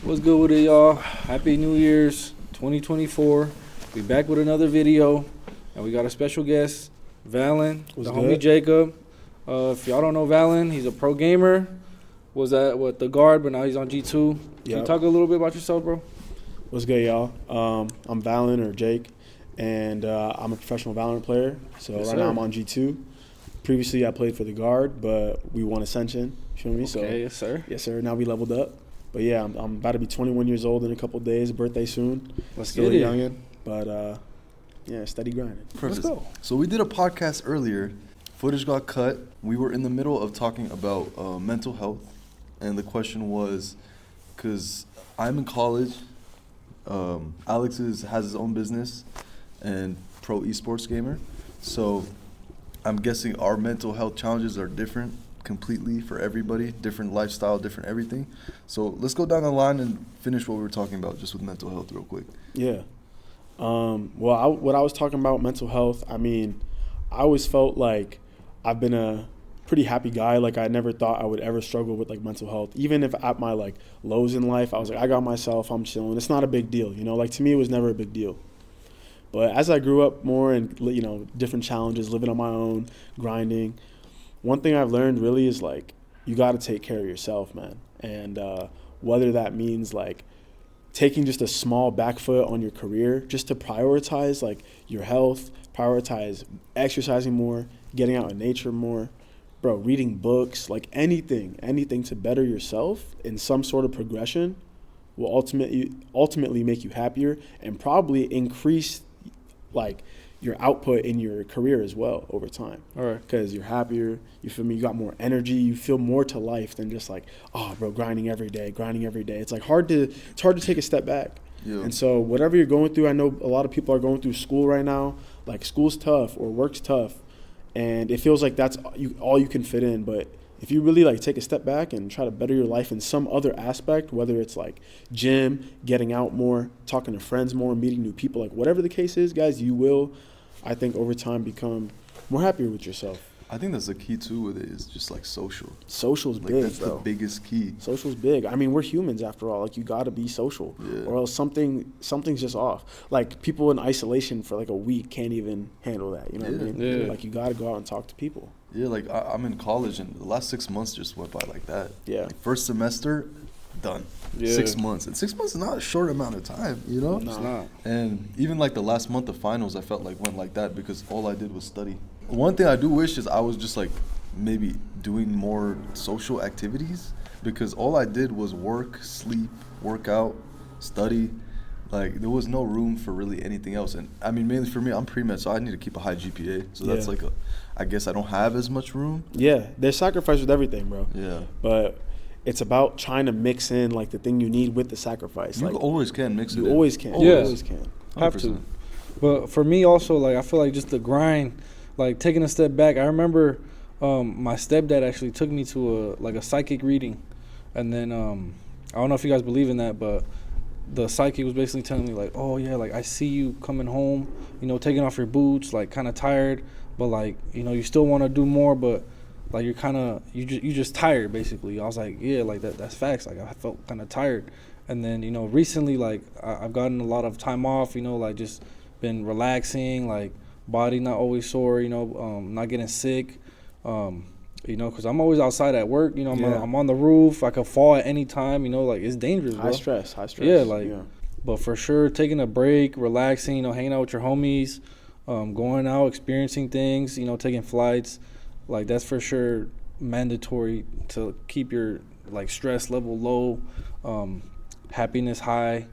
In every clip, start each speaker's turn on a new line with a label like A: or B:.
A: What's good with it, y'all? Happy New Year's 2024. We back with another video, and we got a special guest, Valyn,
B: What's
A: the
B: good?
A: homie Jacob. If y'all don't know Valyn, he's a pro gamer. Was at the guard, but now he's on G2. Can you
B: Yep.
A: talk a little bit about yourself, bro?
B: What's good, y'all? I'm Valyn or Jake, and I'm a professional Valorant player. So
A: Yes,
B: right now
A: sir.
B: I'm on G2. Previously I played for the guard, but we won Ascension. You feel me? So
A: Okay, yes, sir.
B: yes, sir. Now we leveled up. But yeah, I'm about to be 21 years old in a couple days. Birthday soon.
A: Let's
B: Still a
A: get it.
B: youngin', but yeah, steady grinding.
A: Let's
C: Perfect.
A: go.
C: So we did a podcast earlier. Footage got cut. We were in the middle of talking about mental health, and the question was, because I'm in college, Alex has his own business, and pro esports gamer. So I'm guessing our mental health challenges are different completely for everybody, different lifestyle, different everything. So let's go down the line and finish what we were talking about just with mental health real quick.
B: Yeah. What I was talking about mental health. I mean, I always felt like I've been a pretty happy guy. Like I never thought I would ever struggle with like mental health. Even if at my like lows in life, I was like, I got myself, I'm chilling. It's not a big deal, you know. Like to me, it was never a big deal. But as I grew up more and different challenges, living on my own, grinding, one thing I've learned really is like you got to take care of yourself, man. And whether that means like taking just a small back foot on your career just to prioritize like your health, prioritize exercising more, getting out in nature more, bro, reading books, like anything to better yourself in some sort of progression will ultimately make you happier and probably increase like your output in your career as well over time.
A: All right.
B: Because you're happier, you feel me, you got more energy, you feel more to life than just like, oh bro, grinding every day. It's like hard to take a step back.
C: Yeah.
B: And so whatever you're going through, I know a lot of people are going through school right now, like school's tough or work's tough, and it feels like that's all you can fit in. But if you really like take a step back and try to better your life in some other aspect, whether it's like gym, getting out more, talking to friends more, meeting new people, like whatever the case is, guys, you will, I think, over time become more happier with yourself.
C: I think that's the key too with it is just like social.
B: Social's
C: Like
B: big,
C: that's
B: bro.
C: the biggest key.
B: Social's big. I mean, we're humans after all. Like you got to be social,
C: Yeah.
B: or else something's just off. Like people in isolation for like a week can't even handle that. You know what I
C: Yeah.
B: mean?
A: Yeah.
B: Like you got to go out and talk to people.
C: Yeah, like I'm in college and the last 6 months just went by like that.
B: Yeah.
C: Like first semester, done.
A: Yeah.
C: 6 months. And 6 months is not a short amount of time, you know?
B: No.
A: It's not.
C: And even like the last month of finals, I felt like went like that because all I did was study. One thing I do wish is I was just like maybe doing more social activities because all I did was work, sleep, work out, study. Like there was no room for really anything else. And I mean, mainly for me, I'm pre-med, so I need to keep a high GPA. So that's
B: Yeah.
C: like I guess I don't have as much room.
B: Yeah, there's sacrifice with everything, bro.
C: Yeah.
B: But it's about trying to mix in like the thing you need with the sacrifice.
C: You
B: Like
C: always can mix it
B: you
C: in.
B: always can.
A: Yeah.
B: You always can.
A: Have to.
C: 100%.
A: But for me also, like I feel like just the grind, like taking a step back. I remember my stepdad actually took me to a psychic reading, and then I don't know if you guys believe in that, but the psychic was basically telling me like, oh yeah, like I see you coming home, you know, taking off your boots, like kind of tired, but like you know you still want to do more, but like you're kind of you just tired basically. I was like, yeah, like that's facts. Like I felt kind of tired, and then you know recently like I've gotten a lot of time off, you know, like just been relaxing, like body not always sore, you know, not getting sick, you know, because I'm always outside at work, you know, I'm on the roof, I could fall at any time, you know, like it's dangerous, bro.
B: High stress.
A: Yeah, like, but for sure, taking a break, relaxing, you know, hanging out with your homies, going out, experiencing things, you know, taking flights, like that's for sure mandatory to keep your like stress level low, happiness high.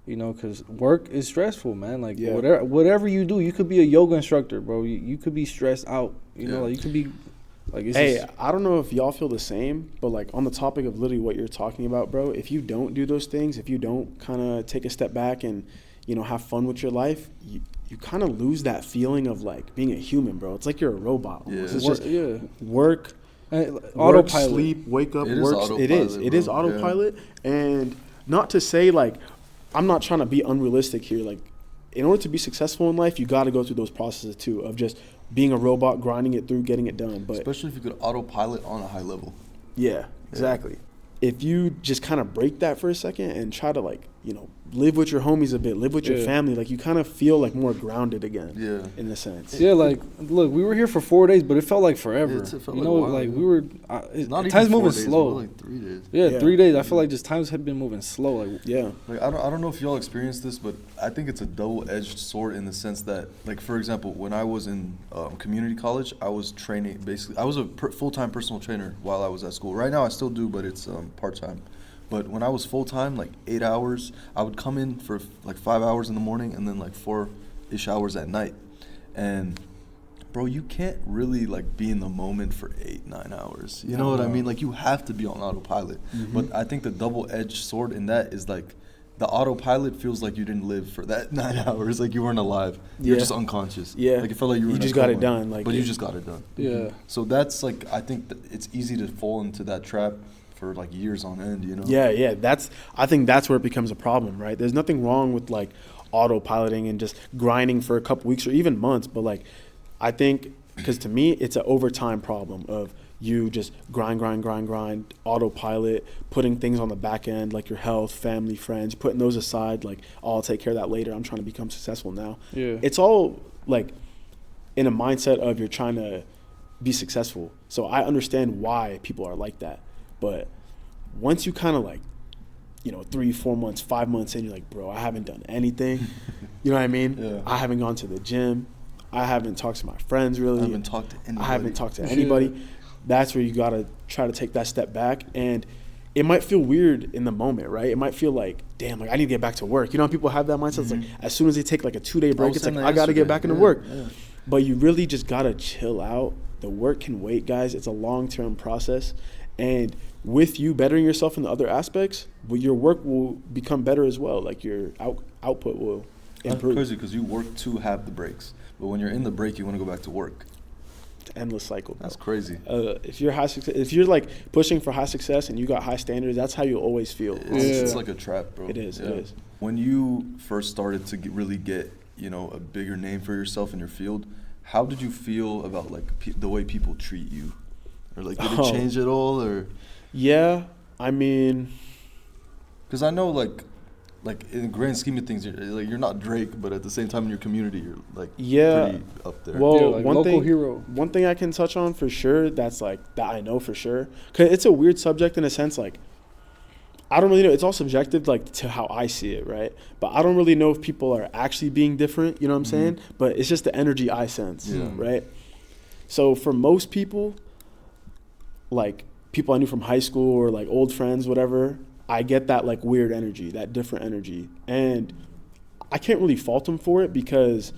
A: You know, because work is stressful, man. Like,
B: Yeah.
A: whatever you do, you could be a yoga instructor, bro. You could be stressed out. You know, like you could be, like, it's
B: Hey,
A: just,
B: I don't know if y'all feel the same, but like on the topic of literally what you're talking about, bro, if you don't do those things, if you don't kind of take a step back and, you know, have fun with your life, you kind of lose that feeling of like being a human, bro. It's like you're a robot. Almost.
C: Yeah.
B: It's just
A: yeah.
B: work,
A: Autopilot.
B: sleep, wake up,
C: It is
B: work.
C: autopilot,
B: It is
C: bro.
B: autopilot. And not to say like, I'm not trying to be unrealistic here. Like, in order to be successful in life, you got to go through those processes too of just being a robot, grinding it through, getting it done. But
C: Especially if you could autopilot on a high level.
B: yeah, exactly. if you just kind of break that for a second and try to like, you know, live with your homies a bit, live with your family, like you kind of feel like more grounded again. Yeah. In a sense.
A: Yeah, like look, we were here for 4 days, but it felt like forever.
C: Yeah, it felt
A: you know, like we were.
C: Not
A: time's
C: even 4
A: moving
C: days,
A: slow.
C: like 3 days.
A: Yeah, 3 days. I feel like just times had been moving slow. Like
C: Like I don't know if y'all experienced this, but I think it's a double-edged sword in the sense that, like for example, when I was in community college, I was training. Basically, I was a full-time personal trainer while I was at school. Right now, I still do, but it's part-time. But when I was full-time, like 8 hours, I would come in for like 5 hours in the morning and then like 4-ish hours at night. And bro, you can't really like be in the moment for 8-9 hours. You know what I mean? Like you have to be on autopilot. But I think the double-edged sword in that is like the autopilot feels like you didn't live for that 9 hours. Like you weren't alive. You're just unconscious.
B: Yeah.
C: Like it felt like you were.
B: You just got it done. Like,
C: but you just got it done.
A: Yeah.
C: So that's like, I think that it's easy to fall into that trap for like years on end, you know?
B: Yeah. I think that's where it becomes a problem, right? There's nothing wrong with like autopiloting and just grinding for a couple weeks or even months, but like I think, because to me it's an overtime problem of you just grind, autopilot, putting things on the back end like your health, family, friends, putting those aside, like, oh, I'll take care of that later, I'm trying to become successful now. Yeah. It's all like in a mindset of you're trying to be successful. So I understand why people are like that. But once you kind of like, you know, 3, 4 months, 5 months in, you're like, bro, I haven't done anything. You know what I mean? Yeah. I haven't gone to the gym. I haven't talked to my friends really. I haven't talked to anybody. That's where you got to try to take that step back. And it might feel weird in the moment, right? It might feel like, damn, like I need to get back to work. You know how people have that mindset? It's like as soon as they take like a 2-day break, it's like, I got to get back into work. Yeah. But you really just got to chill out. The work can wait, guys. It's a long-term process. And with you bettering yourself in the other aspects, your work will become better as well. Like your output will improve.
C: That's crazy because you work to have the breaks. But when you're in the break, you want to go back to work.
B: It's an endless cycle, bro.
C: That's crazy.
B: If you're high success, if you're like pushing for high success and you got high standards, that's how you always feel.
C: It's like a trap, bro.
B: It is. It is.
C: When you first started to really get, you know, a bigger name for yourself in your field, how did you feel about like the way people treat you, or like did it change at all, or?
B: Yeah, I mean,
C: because I know like in the grand scheme of things, you're not Drake, but at the same time in your community, you're like pretty up there.
B: Well,
A: like local hero.
B: One thing I can touch on for sure, that's like that I know for sure, because it's a weird subject in a sense. Like I don't really know. It's all subjective, like to how I see it, right? But I don't really know if people are actually being different. You know what I'm saying? But it's just the energy I sense, right? So for most people, like people I knew from high school or like old friends, whatever, I get that like weird energy, that different energy. And I can't really fault them for it because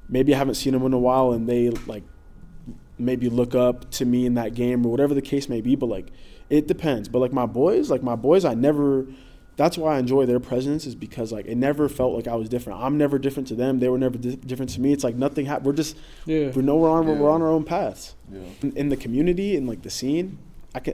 B: maybe I haven't seen them in a while and they like maybe look up to me in that game or whatever the case may be. But like, it depends. But like my boys, that's why I enjoy their presence, is because like it never felt like I was different. I'm never different to them. They were never different to me. It's like nothing happened. We're on our own paths. Yeah. In the community and like the scene,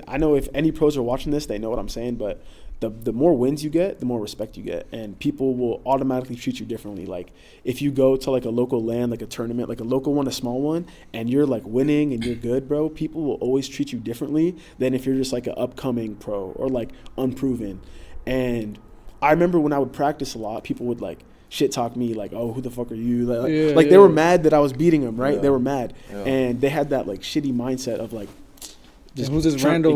B: I know if any pros are watching this, they know what I'm saying, but the more wins you get, the more respect you get, and people will automatically treat you differently. Like if you go to like a local LAN, like a tournament, like a local one, a small one, and you're like winning and you're good, bro, people will always treat you differently than if you're just like an upcoming pro or like unproven. And I remember when I would practice a lot, people would like shit talk me like, oh, who the fuck are you? They were mad that I was beating them, right? Yeah. They were mad. Yeah. And they had that like shitty mindset of like,
A: just who's this rando?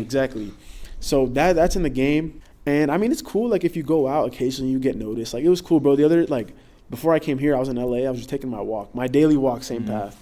B: Exactly. So that's in the game. And I mean, it's cool. Like if you go out occasionally, you get noticed. Like it was cool, bro. The other, like before I came here, I was in LA. I was just taking my walk, my daily walk, same path.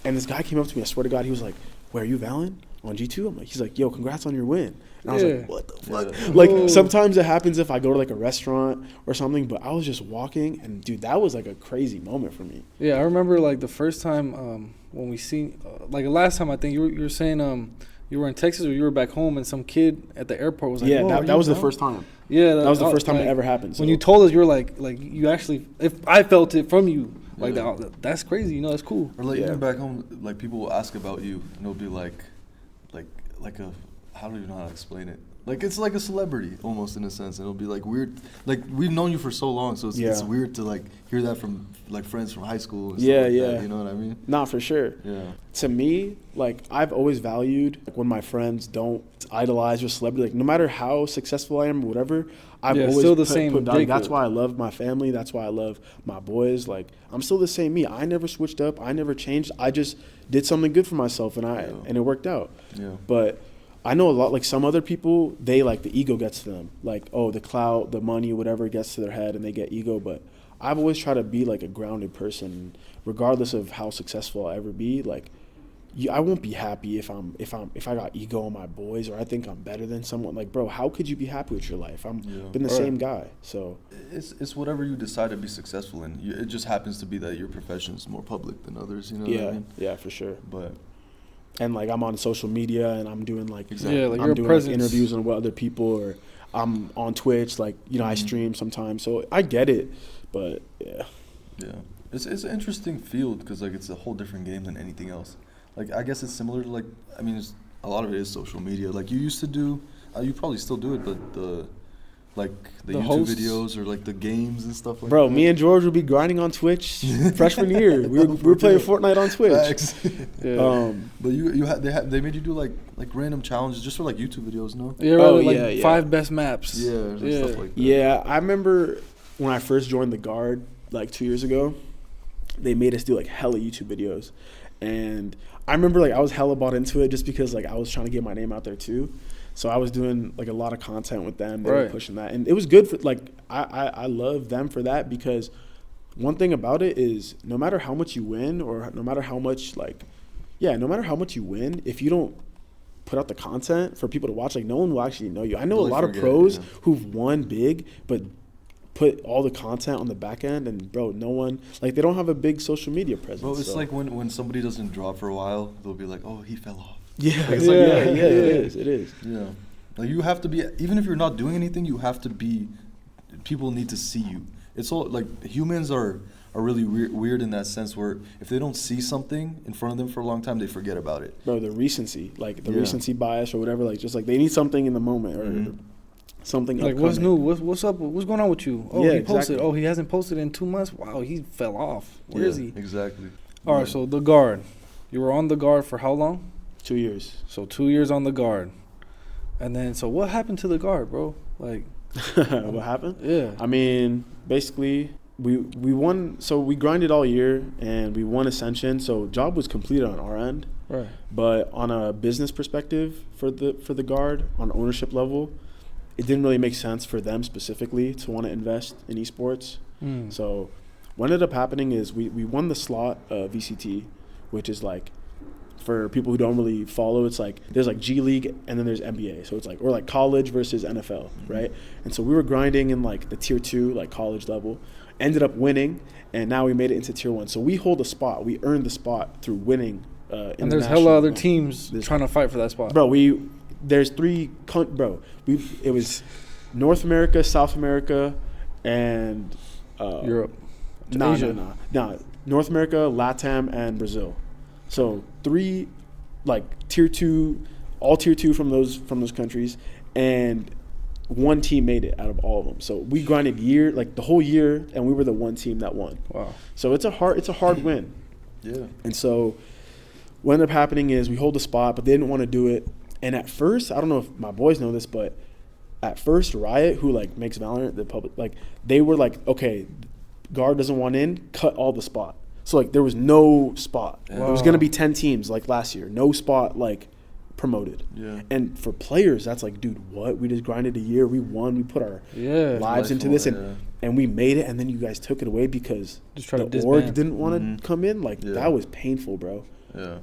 B: And this guy came up to me. I swear to God, he was like, where are you, Valyn? On G2? He's like, yo, congrats on your win. And I was like, what the fuck? Yeah. Like sometimes it happens if I go to like a restaurant or something, but I was just walking and dude, that was like a crazy moment for me.
A: Yeah, I remember like the first time when we seen, like the last time I think you were saying you were in Texas or you were back home and some kid at the airport was like,
B: that was the first time.
A: Yeah,
B: that was the first time it ever happened. So.
A: When you told us, you were like you actually, if I felt it from you, like that's crazy. You know, that's cool.
C: Or like even back home, like people will ask about you and it'll be like how do you know how to explain it? Like, it's like a celebrity almost in a sense. And it'll be like weird. Like, we've known you for so long, so it's weird to like hear that from like friends from high school and stuff like that. You know what I mean?
B: Not for sure.
C: Yeah.
B: To me, like, I've always valued like, when my friends don't idolize your celebrity. Like, no matter how successful I am or whatever, I've always
A: still the same.
B: That's why I love my family. That's why I love my boys. Like, I'm still the same me. I never switched up. I never changed. I just did something good for myself, and it worked out.
C: Yeah.
B: But I know a lot, like some other people, they like the ego gets to them. Like, oh, the clout, the money, whatever gets to their head and they get ego. But I've always tried to be like a grounded person, regardless of how successful I ever be. Like, I won't be happy if I got ego on my boys or I think I'm better than someone. Like, bro, how could you be happy with your life? Been the same guy. So
C: it's whatever you decide to be successful in. It just happens to be that your profession is more public than others. You know what I mean?
B: Yeah, for sure.
C: But.
B: And like I'm on social media and I'm doing like
A: like
B: I'm doing like, interviews on with other people, or I'm on Twitch, like I stream sometimes, so I get it, but
C: it's an interesting field because like it's a whole different game than anything else. Like I guess it's similar to like a lot of it is social media. Like you used to do, you probably still do it, but the YouTube
A: hosts?
C: Videos or like the games and stuff like that.
B: Bro, me and George would be grinding on Twitch freshman year. We were playing Fortnite on Twitch.
C: But they made you do like random challenges just for like YouTube videos, no?
A: Yeah, 5 best maps.
C: Stuff like that.
B: Yeah, I remember when I first joined the Guard like 2 years ago, they made us do like hella YouTube videos. And I remember like I was hella bought into it just because like I was trying to get my name out there too. So I was doing like a lot of content with them. They were pushing that, and it was good for like I love them for that, because one thing about it is no matter how much you win or no matter how much you win, if you don't put out the content for people to watch, like no one will actually know you. I know a lot of pros who've won big, but put all the content on the back end, and bro, no one, like they don't have a big social media presence.
C: Bro, it's like when somebody doesn't drop for a while, they'll be like, oh, he fell off.
B: Yeah, it's it is.
C: Yeah. Like you have to be, even if you're not doing anything, you have to be, people need to see you. It's all like humans are really weird in that sense where if they don't see something in front of them for a long time, they forget about it.
B: Bro, the recency, like the recency bias or whatever, like just like they need something in the moment or something
A: like
B: upcoming.
A: What's new? What's up? What's going on with you? Oh, he posted.
B: Exactly.
A: Oh, he hasn't posted in 2 months. Wow, he fell off. Where is he?
C: Exactly.
A: All right, so the Guard. You were on the Guard for how long?
B: 2 years.
A: So 2 years on the Guard. And then, so what happened to the Guard, bro? Like,
B: what happened?
A: Yeah.
B: I mean, basically, we won. So we grinded all year, and we won Ascension. So job was completed on our end.
A: Right.
B: But on a business perspective for the Guard, on ownership level, it didn't really make sense for them specifically to want to invest in esports. So what ended up happening is we won the slot VCT, which is like, for people who don't really follow, it's like there's like G League and then there's NBA. So it's like, or like college versus NFL, right? And so we were grinding in like the tier 2, like college level, ended up winning, and now we made it into tier 1. So we hold a spot. We earned the spot through winning.
A: And there's hella other teams trying to fight for that spot.
B: Bro, there's 3, it was North America, South America, and
A: Europe.
B: No. North America, LATAM, and Brazil. So 3, like tier 2, all tier 2 from those countries, and 1 team made it out of all of them. So we grinded the whole year, and we were the 1 team that won.
A: Wow.
B: So it's a hard win.
C: Yeah.
B: And so what ended up happening is we hold the spot, but they didn't want to do it. And at first, I don't know if my boys know this, but at first Riot, who like makes Valyn, the public, like they were like, okay, Guard doesn't want in, cut all the spot. So like there was no spot. Wow. It was gonna be 10 teams like last year, no spot like promoted.
C: Yeah.
B: And for players, that's like, dude, what? We just grinded a year, we won, we put our lives into this, and we made it, and then you guys took it away because the org didn't want to come in. Like that was painful, bro.
C: Yeah.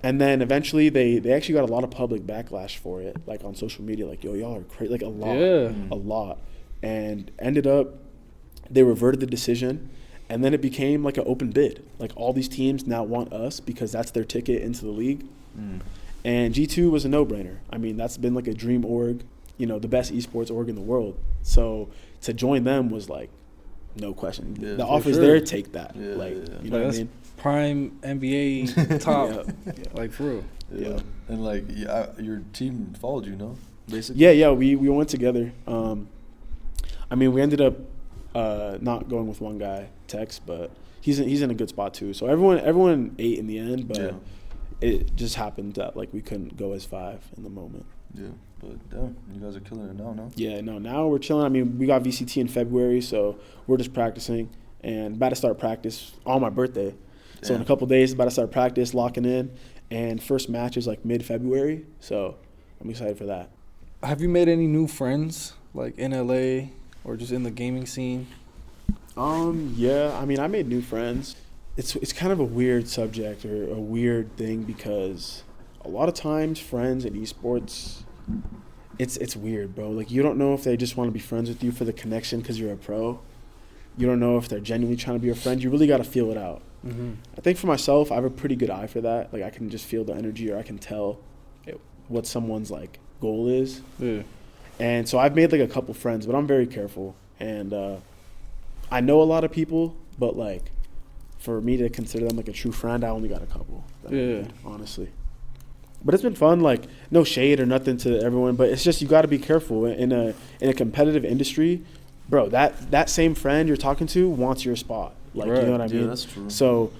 B: And then eventually they actually got a lot of public backlash for it, like on social media, like, yo, y'all are crazy, like a lot. And ended up, they reverted the decision, and then it became like an open bid. Like all these teams now want us because that's their ticket into the league. And G2 was a no-brainer. I mean, that's been like a dream org, the best esports org in the world. So to join them was like, no question. The offer's there, take that. You know what I mean?
A: Prime NBA top, like for real.
B: Yeah.
C: And like, your team followed you, no? Basically.
B: Yeah. We went together. I mean, we ended up not going with one guy, Tex, but he's in a good spot too. So everyone ate in the end, but it just happened that like we couldn't go as 5 in the moment.
C: Yeah, but damn, you guys are killing it now, no?
B: Yeah, no, now we're chilling. I mean, we got VCT in February, so we're just practicing and about to start practice on my birthday. Damn. So in a couple of days, about to start practice, locking in, and first match is like mid-February, so I'm excited for that.
A: Have you made any new friends, like in LA or just in the gaming scene?
B: Yeah, I mean, I made new friends. It's kind of a weird subject or a weird thing because a lot of times friends in esports, it's weird, bro. Like, you don't know if they just want to be friends with you for the connection because you're a pro. You don't know if they're genuinely trying to be your friend. You really got to feel it out.
A: Mm-hmm.
B: I think for myself, I have a pretty good eye for that. Like, I can just feel the energy, or I can tell what someone's like goal is.
A: Yeah.
B: And so I've made like a couple friends, but I'm very careful. And I know a lot of people, but like for me to consider them like a true friend, I only got a couple.
A: Yeah.
B: Honestly. But it's been fun. Like, no shade or nothing to everyone, but it's just you got to be careful in a competitive industry, bro. That same friend you're talking to wants your spot. Like,
A: right.
B: You know what I mean?
C: Yeah, that's true.
B: So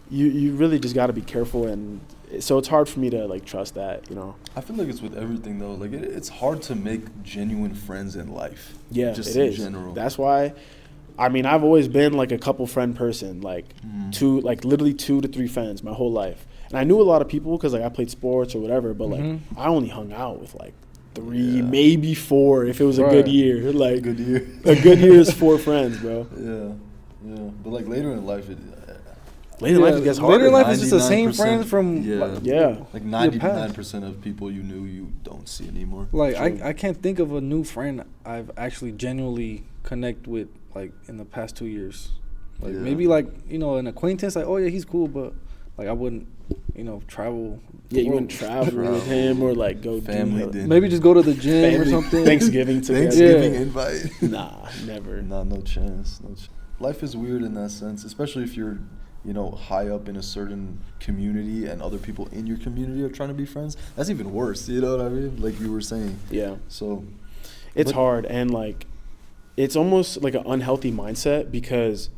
B: you really just got to be careful, and so it's hard for me to like trust that. You know.
C: I feel like it's with everything though. Like it's hard to make genuine friends in life.
B: Yeah,
C: just
B: it
C: in
B: is.
C: general.
B: That's why. I mean, I've always been like a couple friend person, like literally 2 to 3 friends my whole life. And I knew a lot of people because like I played sports or whatever, but like I only hung out with like 3, maybe 4 if it was a good year. Like
C: good year.
B: A good year is 4 friends, bro.
C: Yeah. But like later in life,
B: Later in life it gets harder.
A: Later in life, it's just the same friends from
C: like 99% of people you knew you don't see anymore.
A: Like I can't think of a new friend I've actually genuinely connect with like in the past 2 years. Like maybe like, you know, an acquaintance, like, oh yeah, he's cool, but like I wouldn't, you know, travel.
B: Yeah, you wouldn't travel with him or like go
C: family dinner.
A: Maybe just go to the gym or something.
B: Thanksgiving together.
C: Thanksgiving invite.
B: Nah, never.
C: Nah, no chance. Life is weird in that sense, especially if you're, you know, high up in a certain community and other people in your community are trying to be friends. That's even worse, you know what I mean? Like you were saying.
B: Yeah.
C: So
B: it's hard, and like it's almost like an unhealthy mindset because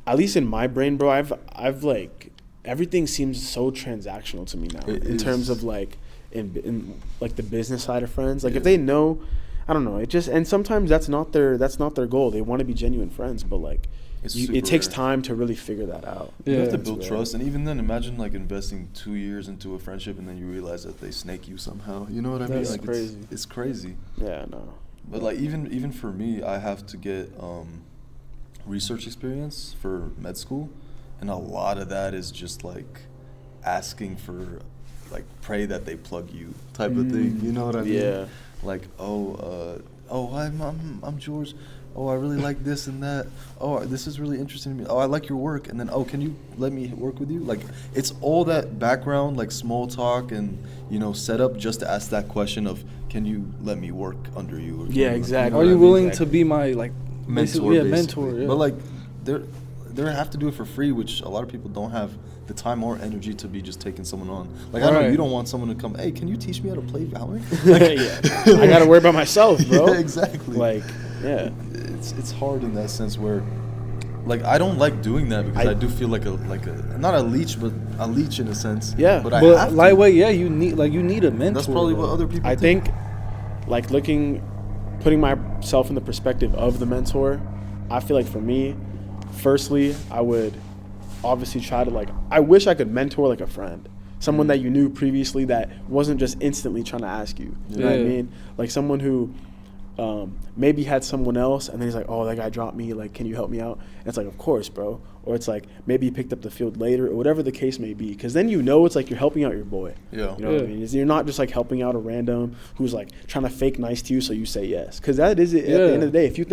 B: at least in my brain, bro, I've like everything seems so transactional to me now in terms of like in like the business side of friends. Like if they know, I don't know, it just, and sometimes that's not their goal. They want to be genuine friends, but like it takes time to really figure that out.
C: You have to build trust, and even then, imagine like investing 2 years into a friendship, and then you realize that they snake you somehow. You know what I mean? Like
A: crazy.
C: It's crazy.
B: Yeah, no.
C: But like even for me, I have to get research experience for med school, and a lot of that is just like asking for, like, pray that they plug you type of thing. You know what I mean?
B: Yeah.
C: Like, I'm George. Oh, I really like this and that. Oh, this is really interesting to me. Oh, I like your work. And then, oh, can you let me work with you? Like, it's all that background, like small talk and, you know, setup just to ask that question of, can you let me work under you? Or
B: yeah, exactly.
A: Are you willing to be my, like,
C: mentor?
A: Yeah, mentor. Yeah.
C: But, like, they have to do it for free, which a lot of people don't have the time or energy to be just taking someone on. Like, I know you don't want someone to come, hey, can you teach me how to play Valyn?
B: Yeah. I got to worry about myself, bro.
C: Yeah, exactly.
B: Like, yeah.
C: It's hard in that sense where, like, I don't like doing that because I do feel like a not a leech, but a leech in a sense.
B: Yeah.
C: But I have to.
A: Lightweight, yeah, you need a mentor.
C: That's probably what other people
B: I think, like, putting myself in the perspective of the mentor, I feel like for me, firstly, I would obviously try to, like, I wish I could mentor like a friend. Someone that you knew previously that wasn't just instantly trying to ask you. You know what I mean? Like someone who maybe had someone else and then he's like, oh, that guy dropped me, like, can you help me out? And it's like, of course, bro. Or it's like, maybe he picked up the field later or whatever the case may be. Because then it's like you're helping out your boy.
C: Yeah.
B: You know what I mean? You're not just like helping out a random who's like trying to fake nice to you so you say yes. Because that is it at the end of the day. If you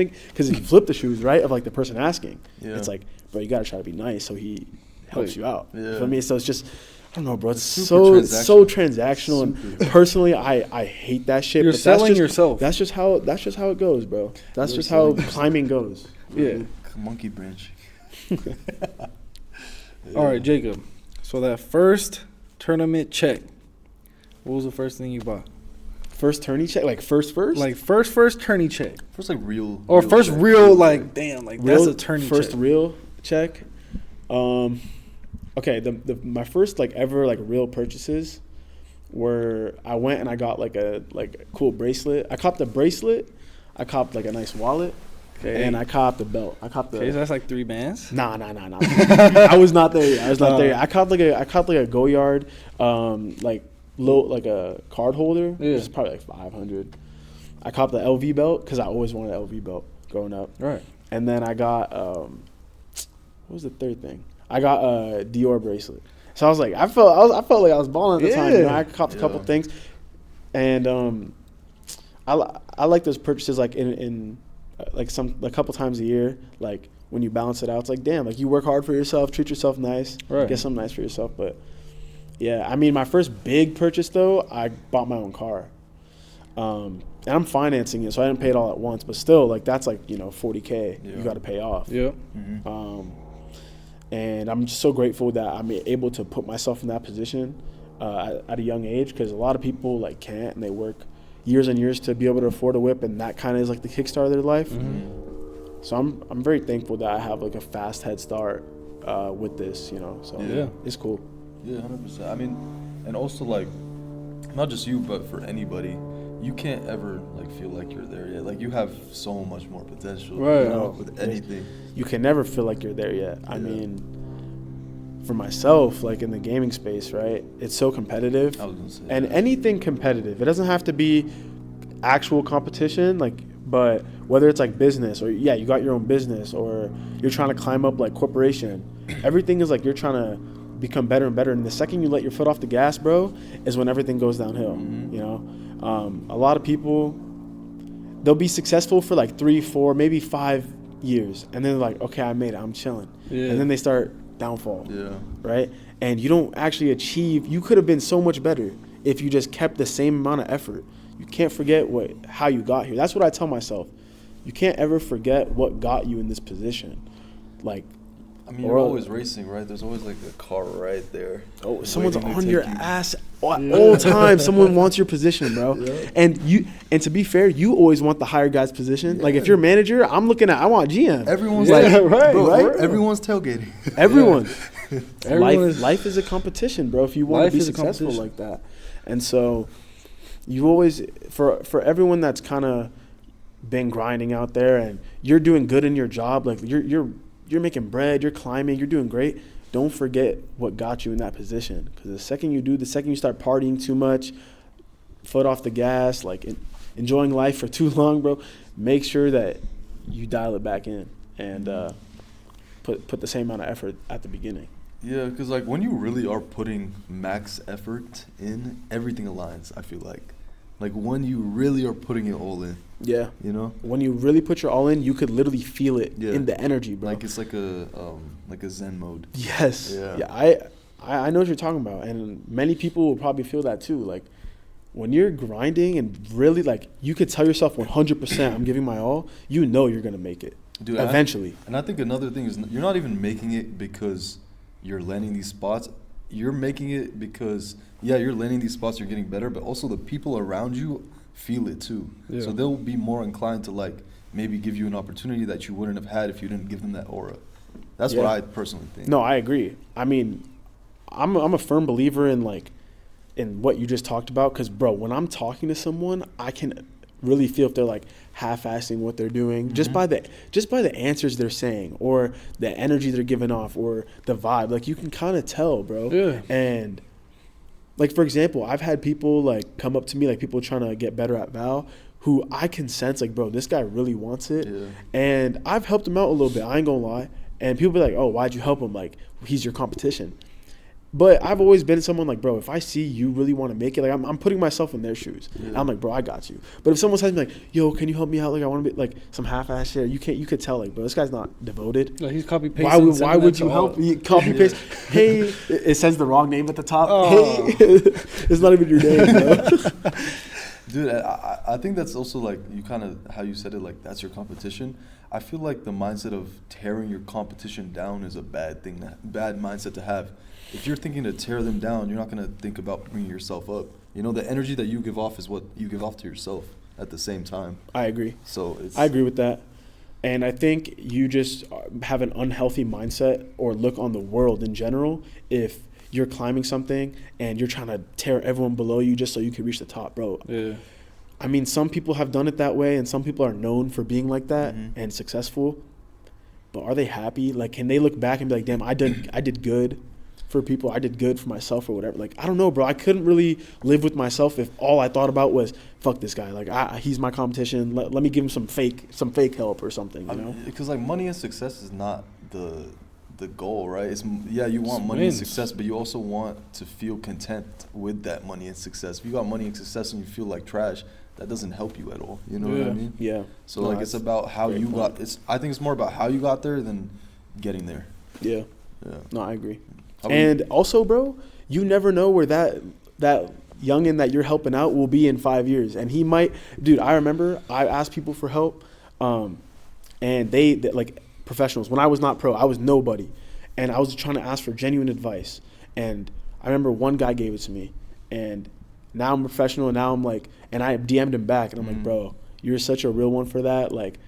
B: flip the shoes, right, of like the person asking, it's like, bro, you got to try to be nice so he helps you out.
C: Yeah.
B: For me, so it's just, I don't know, bro. It's
C: so
B: transactional, and personally, I hate that shit.
A: You're selling yourself.
B: That's just how it goes, bro. That's just how climbing goes.
A: Yeah.
C: Monkey branch.
A: All right, Jacob. So that first tournament check. What was the first thing you bought?
B: First tourney check, like first.
A: Like first tourney check.
C: First like real.
A: Or
C: real
A: first
C: check.
A: real like damn like
B: Real,
A: that's a tourney
B: first
A: check.
B: real check. Okay, my first like ever like real purchases were I went and I got like a cool bracelet. I copped a bracelet. I copped like a nice wallet.
A: Okay.
B: And I copped a belt. I copped the.
A: Okay, so that's like 3 bands.
B: Nah. I was not there yet. I copped like a Go Yard, like a card holder.
A: Yeah.
B: Which is probably like $500. I copped the LV belt because I always wanted an LV belt growing up.
A: Right.
B: And then I got what was the third thing? I got a Dior bracelet. So I was like, I felt like I was balling at the time. You know, I copped a couple things, and I like those purchases like in like a couple times a year. Like when you balance it out, it's like damn, like you work hard for yourself, treat yourself nice, get something nice for yourself. But yeah, I mean, my first big purchase though, I bought my own car. And I'm financing it, so I didn't pay it all at once. But still, like that's like $40K you got to pay off.
A: Yeah.
B: Mm-hmm. And I'm just so grateful that I'm able to put myself in that position at a young age, because a lot of people like can't, and they work years and years to be able to afford a whip, and that kind of is like the kickstart of their life. Mm-hmm. So I'm very thankful that I have like a fast head start with this, So it's cool.
C: Yeah, 100%. I mean, and also like, not just you, but for anybody, you can't ever like feel like you're there yet. Like you have so much more potential,
A: right?
C: With anything.
B: You can never feel like you're there yet. I mean, for myself, like in the gaming space, right? It's so competitive.
C: I was gonna say
B: and anything competitive. It doesn't have to be actual competition, but whether it's like business or you got your own business, or you're trying to climb up like corporation. Everything is like you're trying to become better and better. And the second you let your foot off the gas, bro, is when everything goes downhill. Mm-hmm. A lot of people, they'll be successful for like 3, 4, maybe 5 years, and then they're like, okay, I made it, I'm chilling. And then they start downfall. Right? And you don't actually achieve. You could have been so much better if you just kept the same amount of effort. You can't forget how you got here. That's what I tell myself. You can't ever forget what got you in this position. Like,
C: I mean, you're always racing, right? There's always like a car right there.
B: Oh, someone's on your ass all time. Someone wants your position, bro. Yeah. And to be fair, you always want the higher guy's position. Yeah. Like if you're a manager, I want GM.
C: Everyone's everyone's tailgating.
B: Everyone. Life is a competition, bro. If you want to be successful like that, and so you always for everyone that's kind of been grinding out there, and you're doing good in your job, like you're making bread, you're climbing, you're doing great. Don't forget what got you in that position. Because the second you start partying too much, foot off the gas, like enjoying life for too long, bro, make sure that you dial it back in and put the same amount of effort at the beginning.
C: Yeah, because like when you really are putting max effort in, everything aligns, I feel like. Like when you really are putting it all in.
B: Yeah.
C: When
B: you really put your all in, you could literally feel it in the energy, bro.
C: Like it's like a Zen mode.
B: Yes. Yeah. I know what you're talking about, and many people will probably feel that too. Like when you're grinding and really like you could tell yourself 100% I'm giving my all, you're gonna make it. Dude, eventually.
C: I think another thing is you're not even making it because you're landing these spots. You're making it because you're landing these spots, you're getting better, but also the people around you feel it too. Yeah. So they'll be more inclined to like maybe give you an opportunity that you wouldn't have had if you didn't give them that aura. That's what I personally think.
B: No, I agree. I mean, I'm a firm believer in what you just talked about, because bro, when I'm talking to someone, I can really feel if they're like half-assing what they're doing, just by the answers they're saying, or the energy they're giving off, or the vibe. Like you can kind of tell, bro. Yeah. And like for example, I've had people like come up to me, like people trying to get better at Val, who I can sense like, bro, this guy really wants it. Yeah. And I've helped him out a little bit, I ain't gonna lie. And people be like, oh, why'd you help him? Like, he's your competition. But I've always been someone like, bro, if I see you really want to make it, like I'm putting myself in their shoes. Yeah. I'm like, bro, I got you. But if someone says me like, yo, can you help me out? Like I want to be like some half-ass shit. You could tell like, bro, this guy's not devoted.
A: No, he's copy pasting.
B: Why would you help me copy paste? Hey, it says the wrong name at the top.
A: Oh.
B: Hey, it's not even your name, bro.
C: Dude, I think that's also like you kind of how you said it, like that's your competition. I feel like the mindset of tearing your competition down is a bad thing, bad mindset to have. If you're thinking to tear them down, you're not gonna think about bringing yourself up. You know, the energy that you give off is what you give off to yourself at the same time.
B: I agree.
C: So
B: I agree with that. And I think you just have an unhealthy mindset or look on the world in general if you're climbing something and you're trying to tear everyone below you just so you can reach the top, bro.
A: Yeah.
B: I mean, some people have done it that way, and some people are known for being like that and successful. But are they happy? Like, can they look back and be like, damn, I did good for people. I did good for myself or whatever. Like, I don't know, bro. I couldn't really live with myself if all I thought about was, fuck this guy. Like, he's my competition. Let me give him some fake help or something, you know?
C: Because, like, money and success is not the goal, right? You want money and success, but you also want to feel content with that money and success. If you got money and success and you feel like trash, that doesn't help you at all. You know what I mean?
B: Yeah.
C: So like it's about how you got. I think it's more about how you got there than getting there.
B: Yeah.
C: Yeah.
B: No, I agree. And also, bro, you never know where that youngin that you're helping out will be in 5 years, and he might. Dude, I remember I asked people for help, and they like professionals. When I was not pro, I was nobody, and I was trying to ask for genuine advice. And I remember one guy gave it to me, and now I'm a professional, and now I'm like, and I DM'd him back, and I'm like, bro, you're such a real one for that. Like,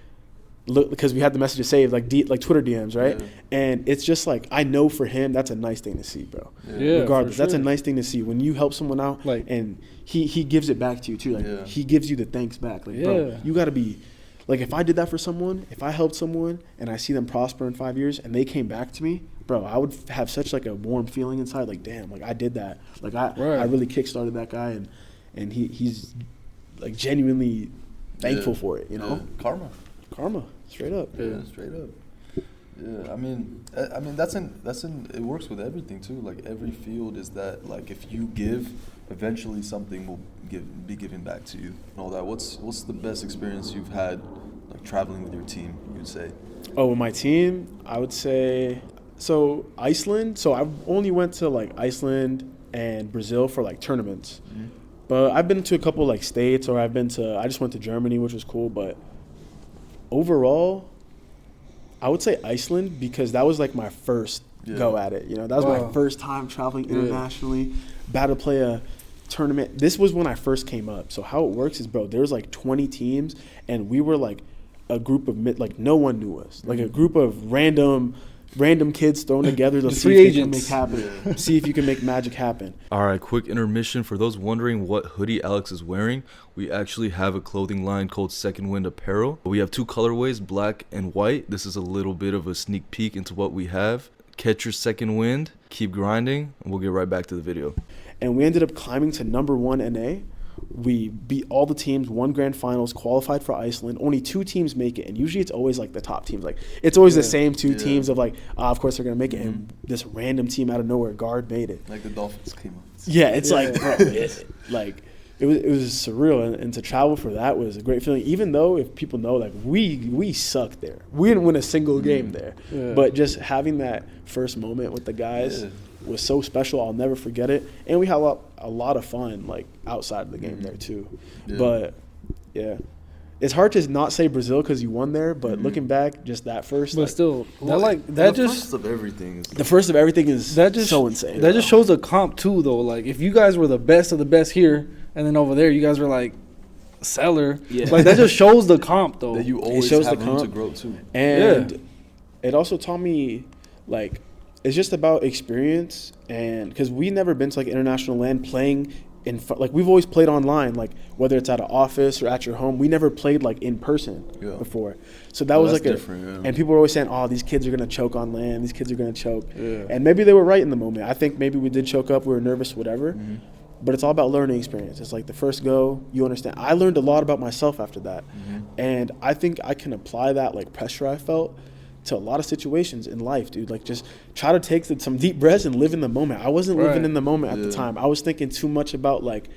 B: look, because we had the messages saved, like Twitter DMs, right? Yeah. And it's just like, I know for him, that's a nice thing to see, bro.
A: Yeah,
B: regardless,
A: sure.
B: That's a nice thing to see when you help someone out, like, and he gives it back to you too. Like, he gives you the thanks back. Like, bro, you got to be. Like, if I did that for someone, if I helped someone and I see them prosper in 5 years and they came back to me, bro, I would have such, like, a warm feeling inside. Like, damn, like, I did that. Like, I really kickstarted that guy, and he's, like, genuinely thankful for it, you know? Karma, straight up.
C: Yeah, straight up. Yeah, I mean, that's in. It works with everything, too. Like, every field is that, like, if you give, eventually something will be given back to you and all that. What's the best experience you've had, like, traveling with your team, you'd say?
B: Oh, with my team, I would say, so Iceland. So I only went to, like, Iceland and Brazil for, like, tournaments. Mm-hmm. But I've been to a couple, like, states, or I just went to Germany, which was cool. But overall, I would say Iceland, because that was, like, my first go at it. You know, that was my first time traveling internationally. About to play a tournament. This was when I first came up. So how it works is, bro, there's like 20 teams, and we were like a group of like no one knew us, like a group of random kids thrown together to see if they can make happen, see if you can make magic happen.
D: All right, quick intermission. For those wondering what hoodie Alex is wearing, we actually have a clothing line called Second Wind Apparel. We have two colorways, black and white. This is a little bit of a sneak peek into what we have. Catch your second wind, keep grinding, and we'll get right back to the video.
B: And we ended up climbing to number 1 NA. We beat all the teams, won grand finals, qualified for Iceland. Only 2 teams make it, and usually it's always like the top teams. Like, it's always the same 2 teams of like, of course they're gonna make it. And this random team out of nowhere, Guard, made it.
C: Like the Dolphins came up.
B: Yeah, it's like, bro, it was surreal, and to travel for that was a great feeling. Even though, if people know, like, we sucked there, we didn't win a single game there, but just having that first moment with the guys was so special. I'll never forget it, and we had a lot of fun, like, outside of the game there too. But it's hard to not say Brazil because you won there, but looking back, just that first.
A: But
B: like,
A: still,
C: the first of everything is
B: the first of everything is
A: that just
B: so insane.
A: That just shows a comp too, though. Like, if you guys were the best of the best here, and then over there you guys were like seller, like, that just shows the comp, though.
C: That you always have room to grow too.
B: And it also taught me, like, it's just about experience, and because we never been to, like, international land playing in like, we've always played online, like, whether it's at an office or at your home. We never played, like, in person before. So that was like different. And people were always saying, oh, these kids are gonna choke on land, these kids are gonna choke, and maybe they were right in the moment. I think maybe we did choke up, we were nervous, whatever. But it's all about learning experience. It's like the first go, you understand. I learned a lot about myself after that, and I think I can apply that, like, pressure I felt to a lot of situations in life, dude. Like, just try to take some deep breaths and live in the moment. I wasn't living in the moment at the time. I was thinking too much about, like,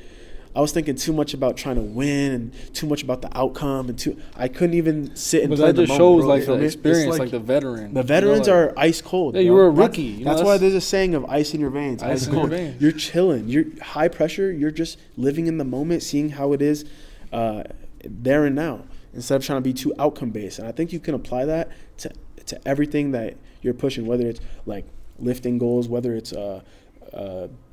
B: I was thinking too much about trying to win and too much about the outcome I couldn't even sit and
A: But
B: play
A: that
B: the
A: just
B: moment,
A: shows
B: bro.
A: like
B: You feel
A: the
B: me?
A: experience,
C: It's
A: like the veteran.
B: The veterans
A: You know, like,
B: are ice cold.
A: Yeah,
B: bro.
A: you were a
B: That's-
A: rookie. You know,
B: That's, why
A: that's-
B: there's a saying of ice in your veins.
A: Ice in your veins.
B: You're chilling. You're high pressure. You're just living in the moment, seeing how it is there and now, instead of trying to be too outcome based. And I think you can apply that to everything that you're pushing, whether it's like lifting goals, whether it's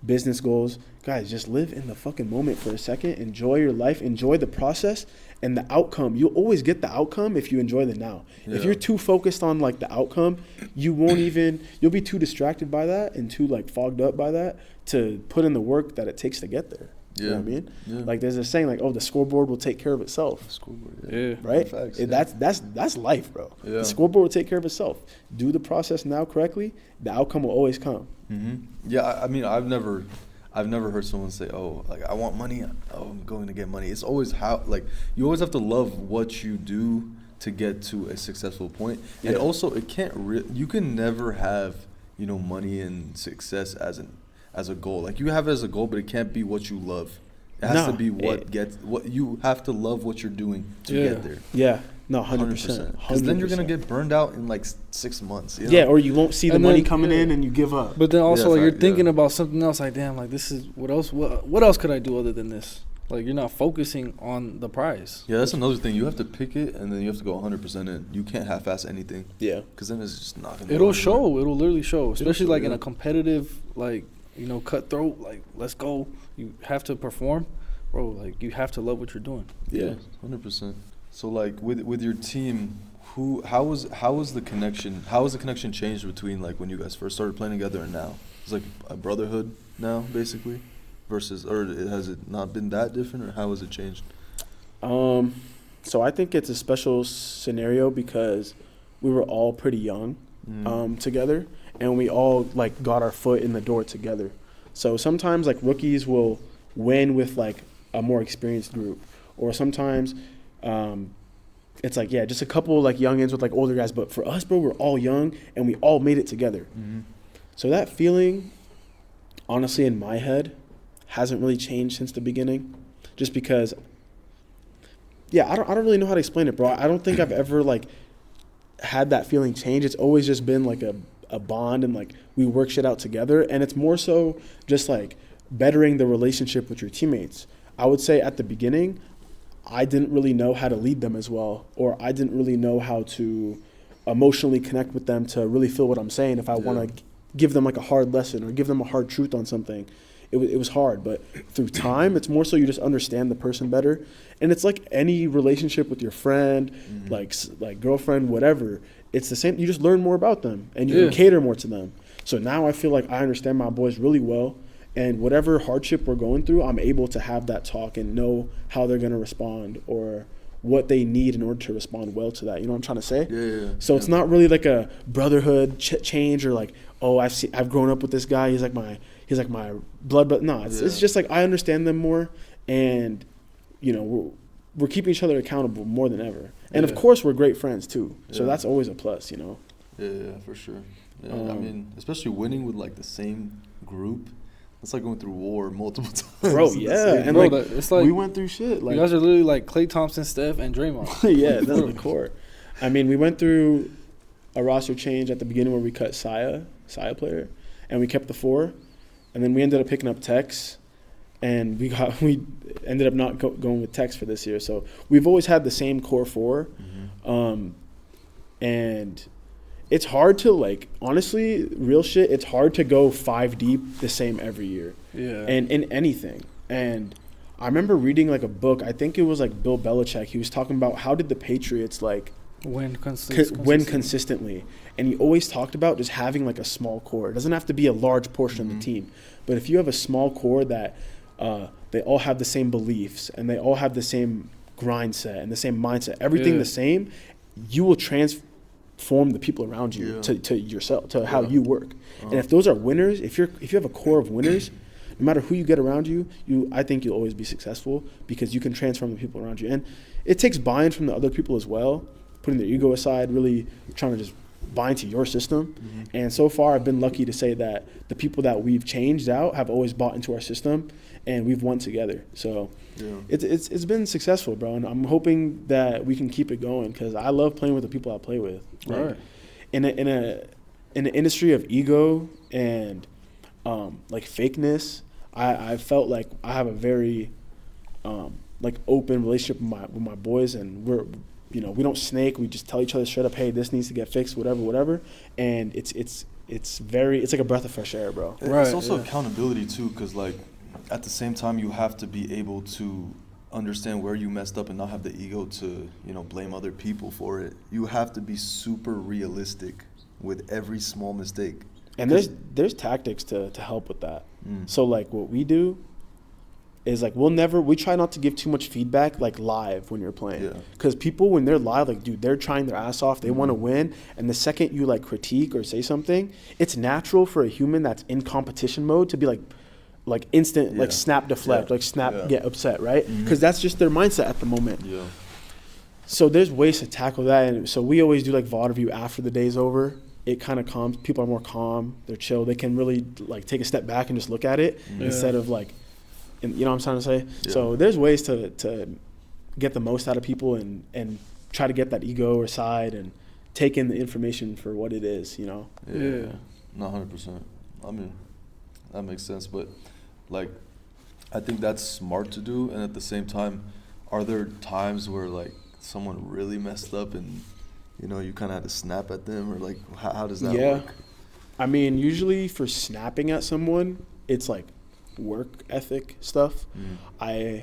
B: business goals. Guys, just live in the fucking moment for a second. Enjoy your life. Enjoy the process and the outcome. You'll always get the outcome if you enjoy the now.
C: Yeah.
B: If you're too focused on like the outcome, you'll be too distracted by that and too like fogged up by that to put in the work that it takes to get there. You know what I mean?
C: Yeah.
B: Like there's a saying like, oh, the scoreboard will take care of itself.
C: Scoreboard,
A: Yeah.
B: Right?
C: Facts,
B: That's life, bro.
C: Yeah.
B: The scoreboard will take care of itself. Do the process now correctly, the outcome will always come.
C: Yeah, I mean, I've never heard someone say, "Oh, like I want money. Oh, I'm going to get money." It's always how, like, you always have to love what you do to get to a successful point.
B: Yeah.
C: And also, it can't. You can never have, money and success as a goal. Like you have it as a goal, but it can't be what you love. It has to be what you have to love what you're doing to get there.
B: Yeah. No, 100%.
C: Because then you're gonna get burned out in like 6 months. You know?
B: Yeah, or you won't see the
A: And
B: money
A: then-
B: coming in and you give up.
A: But then also,
C: Yeah,
A: like, you're
C: fact,
A: thinking
C: yeah.
A: about something else. Like, damn, like this is what else? What else could I do other than this? Like, you're not focusing on the prize.
C: Yeah, that's another thing. You have to pick it, and then you have to go 100% in. You can't half-ass anything.
B: Yeah.
C: Because then it's just not gonna.
A: It'll
C: go
A: show.
C: anywhere.
A: It'll literally show. Especially
C: show,
A: like in
C: yeah.
A: a competitive, like, cutthroat. Like, let's go. You have to perform, bro. Like, you have to love what you're doing.
B: Yeah.
C: 100%. So like with your team, how was the connection? How has the connection changed between like when you guys first started playing together and now? It's like a brotherhood now, basically, versus, or has it not been that different, or how has it changed?
B: So I think it's a special scenario because we were all pretty young together, and we all like got our foot in the door together. So sometimes like rookies will win with like a more experienced group, or sometimes it's like, yeah, just a couple like youngins with like older guys. But for us, bro, we're all young and we all made it together. So that feeling, honestly, in my head, hasn't really changed since the beginning, just because. Yeah, I don't really know how to explain it, bro. I don't think I've ever like had that feeling change. It's always just been like a bond, and like we work shit out together, and it's more so just like bettering the relationship with your teammates. I would say at the beginning, I didn't really know how to lead them as well, or I didn't really know how to emotionally connect with them to really feel what I'm saying. If I want to give them like a hard lesson or give them a hard truth on something, it was hard. But through time, it's more so you just understand the person better. And it's like any relationship with your friend, like girlfriend, whatever. It's the same. You just learn more about them and you can cater more to them. So now I feel like I understand my boys really well. And whatever hardship we're going through, I'm able to have that talk and know how they're going to respond or what they need in order to respond well to that. You know what I'm trying to say?
C: Yeah.
B: So it's not really like a brotherhood change or like, oh, I've grown up with this guy. He's like my blood. But no, it's just like I understand them more, and we're keeping each other accountable more than ever. And of course, we're great friends too. So that's always a plus,
C: Yeah, for sure. Yeah, I mean, especially winning with like the same group. It's like going through war multiple times.
B: Bro, yeah. And
A: Bro,
B: like,
A: it's like
B: we went through shit. Like,
A: you guys are literally like Klay Thompson, Steph, and Draymond.
B: yeah, that's the core. I mean, we went through a roster change at the beginning where we cut Saya player, and we kept the 4, and then we ended up picking up Tex, and we ended up not going with Tex for this year. So we've always had the same core 4, and it's hard to, like, honestly, real shit, it's hard to go 5 deep the same every year.
A: Yeah.
B: And in anything. And I remember reading, like, a book. I think it was, like, Bill Belichick. He was talking about how did the Patriots, like,
A: win
B: consistently. And he always talked about just having, like, a small core. It doesn't have to be a large portion of the team. But if you have a small core that they all have the same beliefs and they all have the same grind set and the same mindset, everything the same, you will transform the people around you to yourself, to how you work. And if those are winners, if you have a core of winners, no matter who you get around you, I think you'll always be successful because you can transform the people around you. And it takes buy-in from the other people as well, putting their ego aside, really trying to just buy into your system. And so far, I've been lucky to say that the people that we've changed out have always bought into our system, and we've won together. So it's been successful, bro. And I'm hoping that we can keep it going because I love playing with the people I play with. Like,
A: Right.
B: In an industry of ego and like fakeness, I felt like I have a very like open relationship with my boys, and we're, you know, we don't snake. We just tell each other straight up, hey, this needs to get fixed, whatever. And it's like a breath of fresh air, bro.
A: Right,
C: It's also
A: yeah.
C: accountability too, because like at the same time you have to be able to understand where you messed up and not have the ego to, you know, blame other people for it. You have to be super realistic with every small mistake.
B: And there's tactics to help with that.
C: Mm.
B: So like what we do is like we try not to give too much feedback like live when you're playing.
C: Yeah.
B: Because people, when they're live, like, dude, they're trying their ass off. They want to win. And the second you like critique or say something, it's natural for a human that's in competition mode to be like instant, like snap deflect, like snap get upset, right? Because that's just their mindset at the moment.
C: Yeah.
B: So there's ways to tackle that. And so we always do like VOD review after the day's over. It kind of calms. People are more calm. They're chill. They can really like take a step back and just look at it instead of like, and you know what I'm trying to say?
C: Yeah.
B: So there's ways to get the most out of people and try to get that ego aside and take in the information for what it is, you know?
A: Yeah.
C: No, 100%. I mean, that makes sense. But, like, I think that's smart to do. And at the same time, are there times where, like, someone really messed up and, you know, you kind of had to snap at them? Or, like, how does that work?
B: I mean, usually for snapping at someone, it's, like, work ethic stuff. No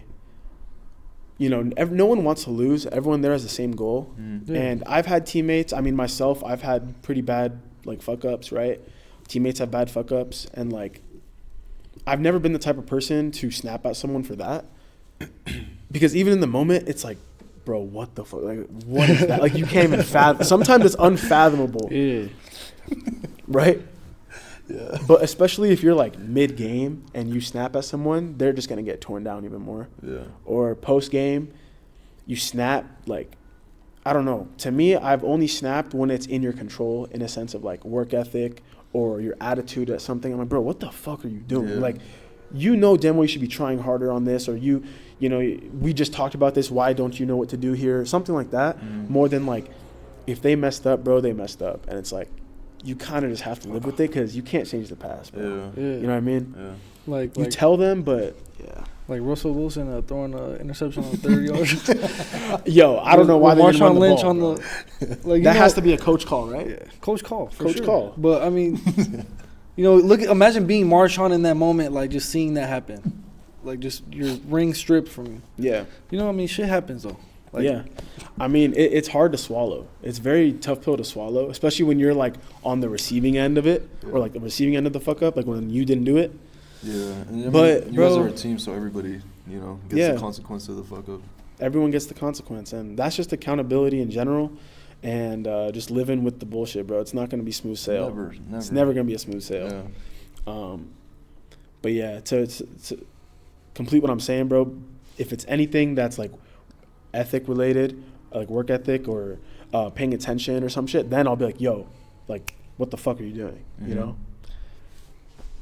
B: one wants to lose. Everyone there has the same goal. And I've had teammates, I mean myself, I've had pretty bad like fuck ups, right? Teammates have bad fuck ups, and like I've never been the type of person to snap at someone for that. Because even in the moment it's like, bro, what the fuck? Like, what is that? Like, you can't even fathom. Sometimes it's unfathomable.
A: Yeah.
B: Right?
C: Yeah.
B: But especially if you're like mid-game and you snap at someone, they're just going to get torn down even more.
C: Yeah.
B: Or post-game, you snap, like, I don't know. To me, I've only snapped when it's in your control in a sense of like work ethic or your attitude at something. I'm like, bro, what the fuck are you doing?
C: Yeah.
B: Like, you know damn well you should be trying harder on this, or you know, we just talked about this. Why don't you know what to do here? Something like that. More than like, if they messed up, bro, they messed up. And it's like, you kind of just have to live with it because you can't change the past, bro.
C: Yeah.
A: Yeah.
B: You know what I mean?
C: Yeah.
A: Like
B: You tell them, but yeah.
A: like Russell Wilson throwing an interception on 30 yards.
B: Yo, I don't know why they didn't run
A: Marshawn
B: the
A: Lynch
B: ball,
A: on
B: bro.
A: the like
B: That has to be a coach call, right?
A: yeah, coach call for
B: Coach
A: sure.
B: call.
A: But I mean, you know, imagine being Marshawn in that moment, like just seeing that happen, like just your ring stripped from you.
B: Yeah.
A: You know what I mean? Shit happens though. Like,
B: Yeah. I mean, it's hard to swallow. It's a very tough pill to swallow, especially when you're like on the receiving end of it, or like the receiving end of the fuck up, like when you didn't do it.
C: Yeah. And I mean,
B: But,
C: you guys
B: bro-
C: are a team, so everybody, you know, gets
B: Yeah.
C: the consequence of the fuck up.
B: Everyone gets the consequence, and that's just accountability in general, and just living with the bullshit, bro. It's not going to be smooth sail.
C: Never.
B: It's never going to be a smooth sail.
C: Yeah.
B: But yeah, to complete what I'm saying, bro, if it's anything that's like ethic related, like work ethic or paying attention or some shit, then I'll be like, yo, like, what the fuck are you doing? You know?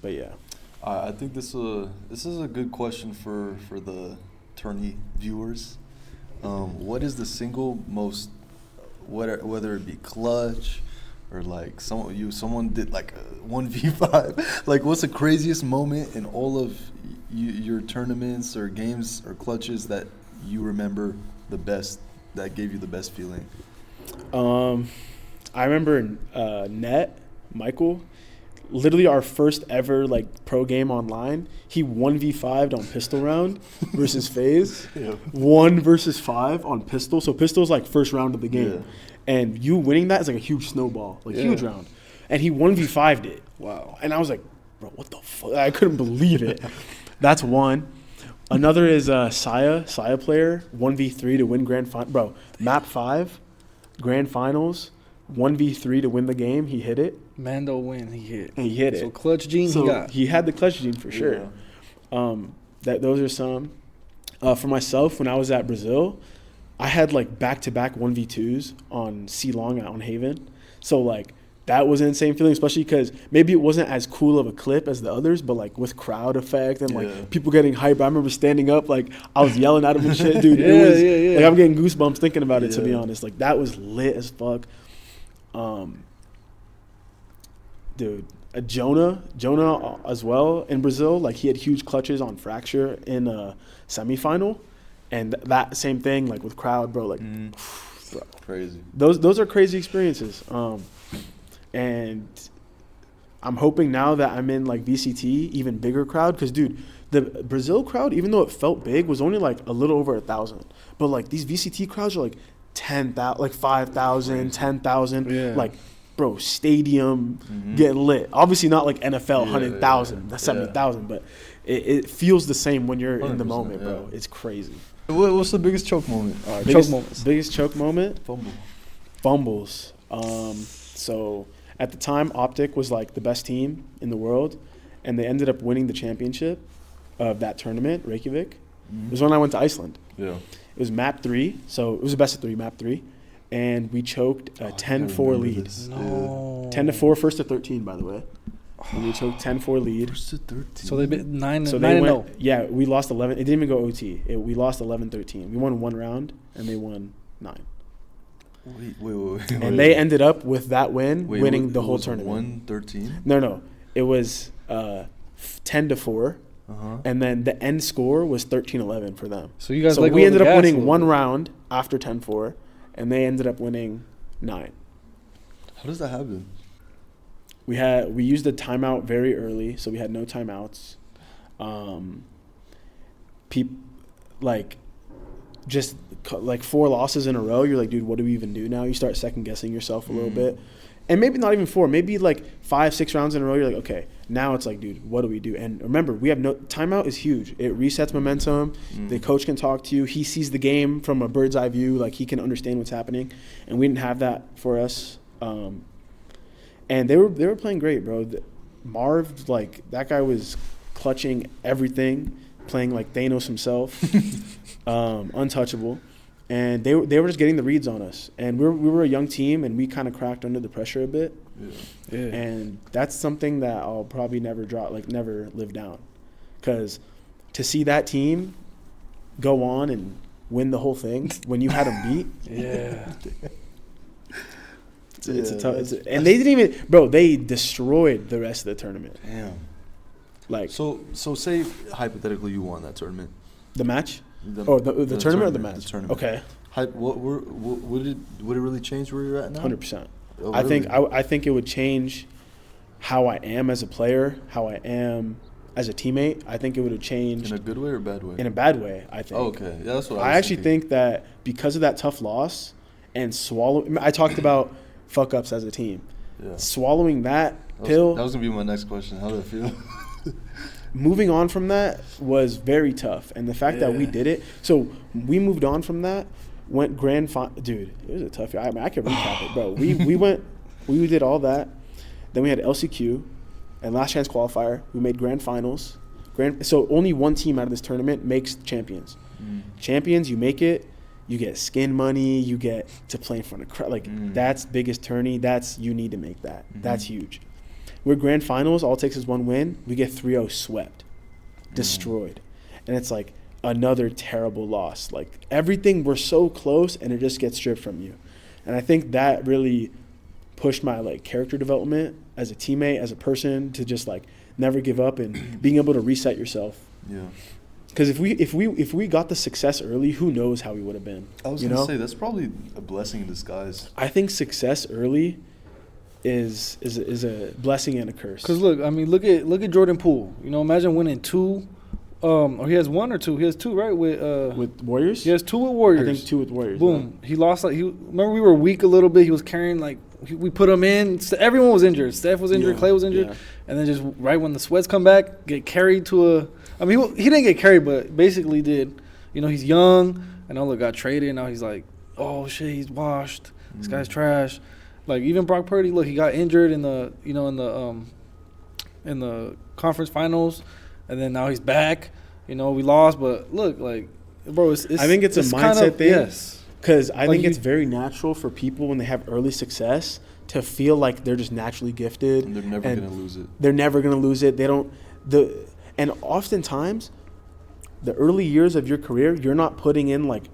B: But yeah.
C: I think this is a good question for the tourney viewers. What is the single most, whether it be clutch or like someone did like a 1v5, like what's the craziest moment in all of your tournaments or games or clutches that you remember the best, that gave you the best feeling?
B: I remember Michael, literally our first ever like pro game online, he 1v5'd on pistol round versus FaZe. 1 versus 5 on pistol. So pistol's like first round of the game.
C: Yeah.
B: And you winning that is like a huge snowball, like huge round. And he 1v5'd it.
A: Wow.
B: And I was like, bro, what the fuck? I couldn't believe it. That's one. Another is Saya player, 1v3 to win grand final. Bro, map 5, grand finals, 1v3 to win the game. He hit it.
A: Mando win, he hit.
B: And he hit it.
A: So clutch gene
B: So
A: he got.
B: he had the clutch gene for sure. Those are some. For myself, when I was at Brazil, I had like back-to-back 1v2s on C Long on Haven. So, like, that was an insane feeling, especially because maybe it wasn't as cool of a clip as the others, but, like, with crowd effect and, like, people getting hype. I remember standing up, like, I was yelling at them and shit, dude. Like, I'm getting goosebumps thinking about it, to be honest. Like, that was lit as fuck. Dude, Jonah as well in Brazil, like, he had huge clutches on fracture in a semifinal. And that same thing, like, with crowd, bro, like, bro.
C: Crazy.
B: Those are crazy experiences. And I'm hoping now that I'm in, like, VCT, even bigger crowd. Because, dude, the Brazil crowd, even though it felt big, was only, like, a little over 1,000. But, like, these VCT crowds are, like, 10,000, like, 5,000, 10,000.
A: Yeah.
B: Like, bro, stadium getting lit. Obviously not, like, NFL, 100,000, 70,000. But it feels the same when you're in the moment, bro. It's crazy.
C: What's the biggest choke moment?
B: Biggest choke moment? Fumbles. So at the time, Optic was, like, the best team in the world, and they ended up winning the championship of that tournament, Reykjavik. It was when I went to Iceland.
C: Yeah.
B: It was map 3, so it was a best of 3, map 3, and we choked a 10-4 lead.
A: No.
B: 10-4, first to 13, by the way. And we choked 10-4 lead.
C: First to 13.
A: So they've been 9
B: So
A: and
B: they
A: 0.
B: went. Yeah, we lost 11. It didn't even go OT. We lost 11-13. We won one round, and they won 9.
C: Wait.
B: And they ended up with that win, winning the whole tournament.
C: 1-13?
B: No. It was 10-4, and then the end score was 13-11 for them.
A: So you guys,
B: so we ended up winning one round after 10-4, and they ended up winning 9.
C: How does that happen?
B: We used the timeout very early, so we had no timeouts. Just like 4 losses in a row, you're like, dude, what do we even do now? You start second guessing yourself a little bit. And maybe not even 4, maybe like 5-6 rounds in a row, you're like, okay, now it's like, dude, what do we do? And remember, we have timeout is huge. It resets momentum. The coach can talk to you. He sees the game from a bird's eye view, like he can understand what's happening. And we didn't have that for us. And they were playing great, bro. Marv, like, that guy was clutching everything, playing like Thanos himself, untouchable. And they were just getting the reads on us. And we were a young team, and we kind of cracked under the pressure a bit. Yeah. And that's something that I'll probably never live down. Because to see that team go on and win the whole thing when you had them beat.
A: Yeah.
B: It's a tough. And they didn't even, bro. They destroyed the rest of the tournament.
C: Damn.
B: Like,
C: so say hypothetically you won that tournament.
B: The match?
C: The
B: tournament or the match?
C: The tournament.
B: Okay.
C: Would it really change where you're at now?
B: 100%.
C: Oh,
B: I
C: really?
B: think I think it would change how I am as a player, how I am as a teammate. I think it would have changed
C: in a good way or a bad way.
B: In a bad way, I think.
C: Oh, okay. Yeah, that's what I was
B: actually
C: thinking.
B: think that because of that tough loss and I talked about fuck ups as a team.
C: Yeah.
B: Swallowing that pill.
C: That was gonna be my next question. How did it feel?
B: Moving on from that was very tough, and the fact that we did it. So we moved on from that, went grand final. Dude, it was a tough year. I mean, I could recap it, bro. We did all that. Then we had LCQ and last chance qualifier. We made grand finals. So only one team out of this tournament makes champions. Champions, you make it. You get skin money. You get to play in front of crowd. Like, that's biggest tourney. You need to make that. That's huge. We're grand finals. All it takes is one win. We get 3-0 swept, destroyed. And it's like another terrible loss. Like, everything, we're so close, and it just gets stripped from you. And I think that really pushed my, like, character development as a teammate, as a person, to just, like, never give up and being able to reset yourself.
C: Yeah.
B: Because if we got the success early, who knows how we would have been?
C: I was gonna say that's probably a blessing in disguise.
B: I think success early is a blessing and a curse.
A: Because look at Jordan Poole. You know, imagine winning 2, or he has 1 or 2. He has 2, right?
B: With Warriors.
A: He has 2 with Warriors.
B: I think 2 with Warriors.
A: Boom. He lost. Remember we were weak a little bit. He was carrying, like, we put him in. Everyone was injured. Steph was injured. Clay was injured. Yeah. And then just right when the sweats come back, get carried to a. I mean, he didn't get carried, but basically did. You know, he's young. I know, look, got traded. Now he's like, oh shit, he's washed. This guy's trash. Like, even Brock Purdy, look, he got injured in the conference finals, and then now he's back. You know, we lost, but look, like, bro, it's I
B: think it's a mindset thing.
A: Yes.
B: Because I think it's very natural for people when they have early success to feel like they're just naturally gifted.
C: And they're never going to lose it.
B: They're never going to lose it. And oftentimes, the early years of your career, you're not putting in like,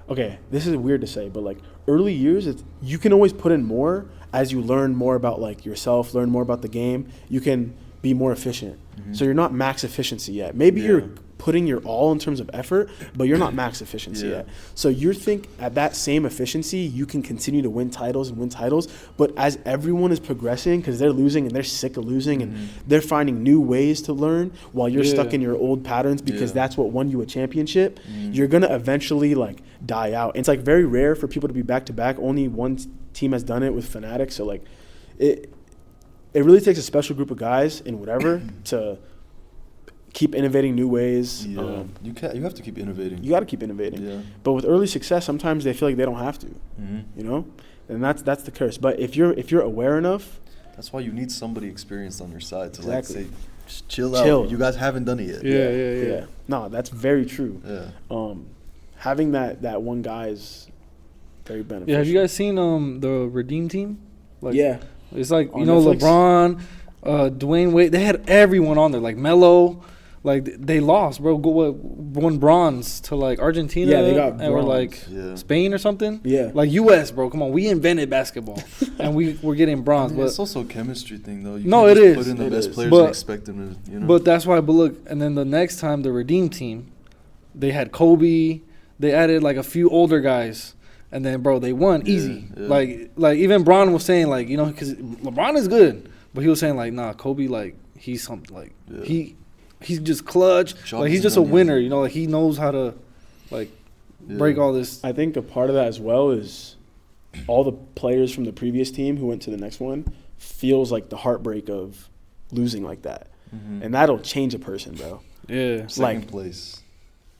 B: okay, this is weird to say, but like early years, you can always put in more as you learn more about like yourself, learn more about the game. You can be more efficient. Mm-hmm. So you're not max efficiency yet. Maybe you're putting your all in terms of effort, but you're not max efficiency yet. So you think at that same efficiency, you can continue to win titles. But as everyone is progressing, because they're losing and they're sick of losing and they're finding new ways to learn while you're stuck in your old patterns because that's what won you a championship, you're going to eventually like die out. And it's like very rare for people to be back to back. Only one team has done it with Fnatic. So like it really takes a special group of guys in whatever to keep innovating new ways.
C: Yeah, you have to keep innovating.
B: You got to keep innovating.
C: Yeah.
B: But with early success, sometimes they feel like they don't have to. You know, and that's the curse. But if you're aware enough,
C: that's why you need somebody experienced on your side to like say, just chill
B: out.
C: You guys haven't done it yet.
B: Yeah. No, that's very true.
C: Yeah.
B: Having that one guy is very beneficial.
A: Yeah. Have you guys seen the Redeem team? Like, it's like
B: on
A: you know
B: Netflix?
A: LeBron, Dwayne Wade. They had everyone on there, like Melo. Like they lost, bro. Won bronze to like Argentina.
B: Yeah, they got
A: or
B: bronze.
A: like Spain or something.
B: Yeah,
A: like U.S. bro. Come on, we invented basketball, and we're getting bronze.
C: I mean,
A: but
C: it's also a chemistry thing, though. You
A: no,
C: can't
A: it
C: just
A: is.
C: Put in the best players
A: but,
C: and expect them to, you know.
A: But that's why. But look, and then the next time the Redeem team, they had Kobe. They added like a few older guys, and then bro, they won easy.
C: Yeah.
A: Like even Bron was saying like because LeBron is good, but he was saying like nah, Kobe like he's something like He's just clutch. Like he's just a winner, like he knows how to like break all this.
B: I think a part of that as well is all the players from the previous team who went to the next one feels like the heartbreak of losing like that. And that'll change a person, bro.
A: Yeah.
C: Second place.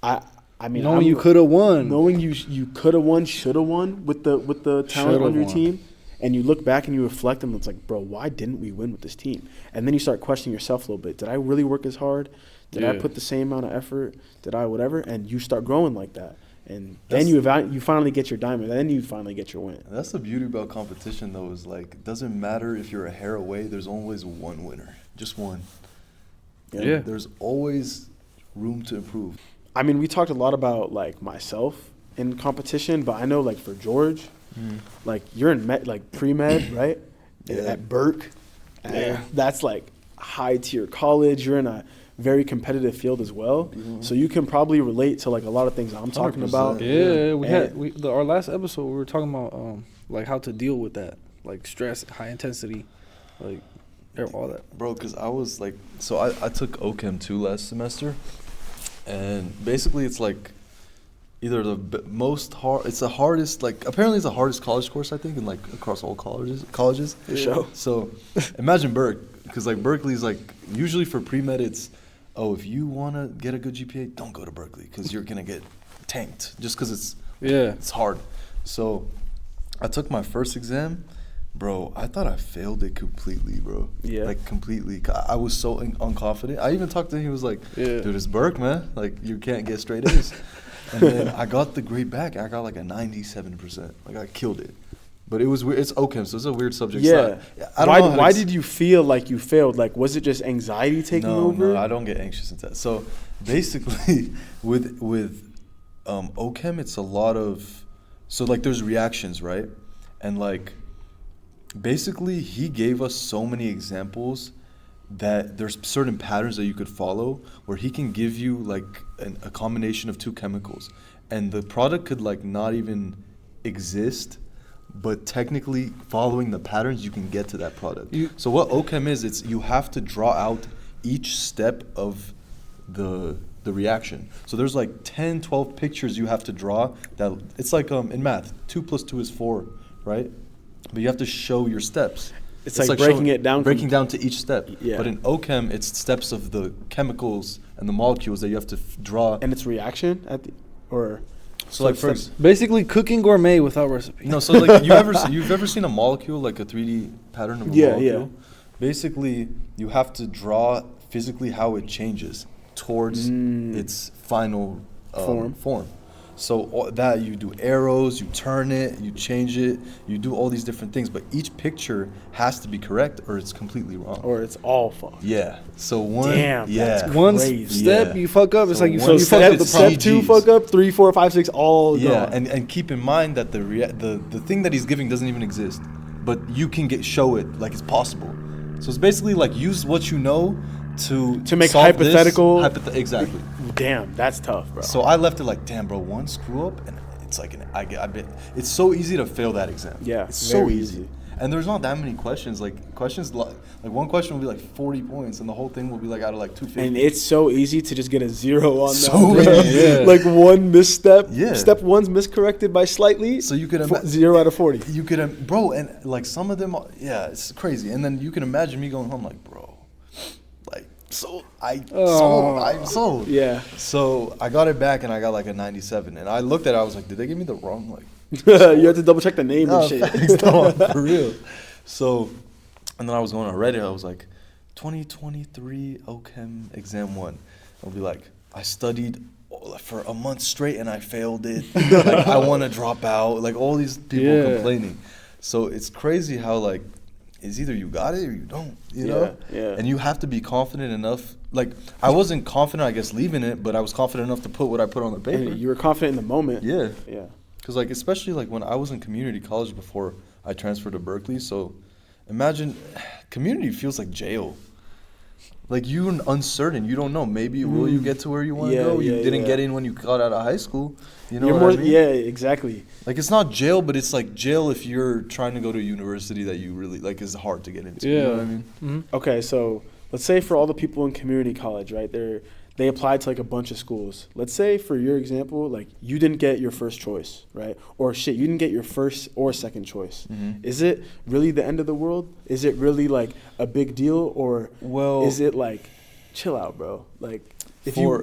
B: I mean,
A: knowing you could have won.
B: Knowing you could have won, should have won with the talent on your team. And you look back and you reflect and it's like, bro, why didn't we win with this team? And then you start questioning yourself a little bit. Did I really work as hard? Did I put the same amount of effort? Did I whatever? And you start growing like that. And then you finally get your diamond. Then you finally get your win.
C: That's the beauty about competition, though, is like it doesn't matter if you're a hair away. There's always one winner. Just one.
A: Yeah.
C: There's always room to improve.
B: I mean, we talked a lot about, like, myself in competition. But I know, like, for George – like you're in pre-med, right? At Burke. That's like high tier college. You're in a very competitive field as well. So you can probably relate to like a lot of things I'm talking about.
A: Yeah, our last episode we were talking about like how to deal with that, like stress, high intensity, like all that.
C: Bro, because I was like, so I took OChem 2 last semester, and basically it's like either it's the hardest, like apparently it's the hardest college course I think in like across all colleges.
B: For sure.
C: So imagine Burke, because like Berkeley's like usually for pre-med it's, if you want to get a good GPA, don't go to Berkeley because you're gonna get tanked just because it's hard. So I took my first exam, bro. I thought I failed it completely, bro.
B: Yeah. Like
C: completely. I was so unconfident. I even talked to him. He was like, dude, it's Burke, man. Like you can't get straight A's. And then I got the grade back. I got like a 97%. Like I killed it. But it was weird. It's OChem, so it's a weird subject.
B: Yeah.
C: I don't know
B: why did you feel like you failed? Like was it just anxiety taking over?
C: No, I don't get anxious in that. So basically, with OChem, it's a lot of like there's reactions, right? And like basically he gave us so many examples that there's certain patterns that you could follow where he can give you like a combination of two chemicals and the product could like not even exist, but technically following the patterns you can get to that product. So what OChem is, it's you have to draw out each step of the reaction. So there's like 10, 12 pictures you have to draw that it's like in math, 2 + 2 is 4, right? But you have to show your steps.
B: It's like breaking it down.
C: Breaking down to each step.
B: Yeah.
C: But in OChem, it's steps of the chemicals and the molecules that you have to draw.
B: And it's reaction
C: So like for
A: basically cooking gourmet without recipe.
C: No, so like you've ever seen a molecule, like a 3D pattern of a molecule?
B: Yeah.
C: Basically, you have to draw physically how it changes towards its final form. So all that you do arrows, you turn it, you change it, you do all these different things, but each picture has to be correct or it's completely wrong.
B: Or it's all fucked.
C: Yeah. So one.
B: Damn,
C: Yeah.
B: that's
A: One
B: crazy.
A: step
C: Yeah.
A: you fuck up, it's
C: So
A: like you,
C: one
A: you fucked up the
B: Step
A: problem.
B: two,
C: CGs.
B: fuck up. 3, 4, 5, 6, all
C: Yeah,
B: gone.
C: and keep in mind that the thing that he's giving doesn't even exist, but you can show it like it's possible. So it's basically like use what you know to
B: make
C: solve this
B: hypothetical.
C: exactly.
B: Damn, that's tough, bro.
C: So I left it like, damn, bro, one screw up, and it's like it's so easy to fail that exam.
B: Yeah,
C: it's so
B: very
C: easy.
B: easy.
C: And there's not that many questions. Like one question will be like 40 points, and the whole thing will be like out of like 250.
B: And it's so easy to just get a 0 on
C: So
B: that. bro.
C: easy.
A: Yeah.
B: Like one misstep.
C: Yeah.
B: Step 1's miscorrected by slightly.
C: So you could
B: 0 out of 40.
C: You could, bro, and like some of them, yeah, it's crazy. And then you can imagine me going home like, bro, like, I'm sold.
B: Yeah.
C: So I got it back and I got like a 97. And I looked at it, I was like, did they give me the wrong, like,
B: You have to double check the name
C: no,
B: and shit.
C: facts, no, for real. So, and then I was going on Reddit, I was like, 2023 OChem exam 1. I'll be like, I studied for a month straight and I failed it. Like, I want to drop out. Like, all these people complaining. So it's crazy how, like, it's either you got it or you don't, you know?
B: Yeah.
C: And you have to be confident enough. Like, I wasn't confident, I guess, leaving it, but I was confident enough to put what I put on the paper.
B: And you were confident in the moment.
C: Yeah.
B: Yeah.
C: Because, like, especially, like, when I was in community college before I transferred to Berkeley, so imagine community feels like jail. Like, you're uncertain. You don't know. Maybe will you get to where you want to go? You didn't get in when you got out of high school. You know what I mean?
B: Yeah, exactly.
C: Like, it's not jail, but it's like jail if you're trying to go to a university that you really, like, is hard to get into.
A: Yeah.
C: You know what I mean?
A: Mm-hmm.
B: Okay, so let's say for all the people in community college, right? They applied to like a bunch of schools. Let's say for your example, like you didn't get your first choice, right? Or shit, you didn't get your first or second choice.
C: Mhm.
B: Is it really the end of the world? Is it really like a big deal, or is it like, chill out, bro? Like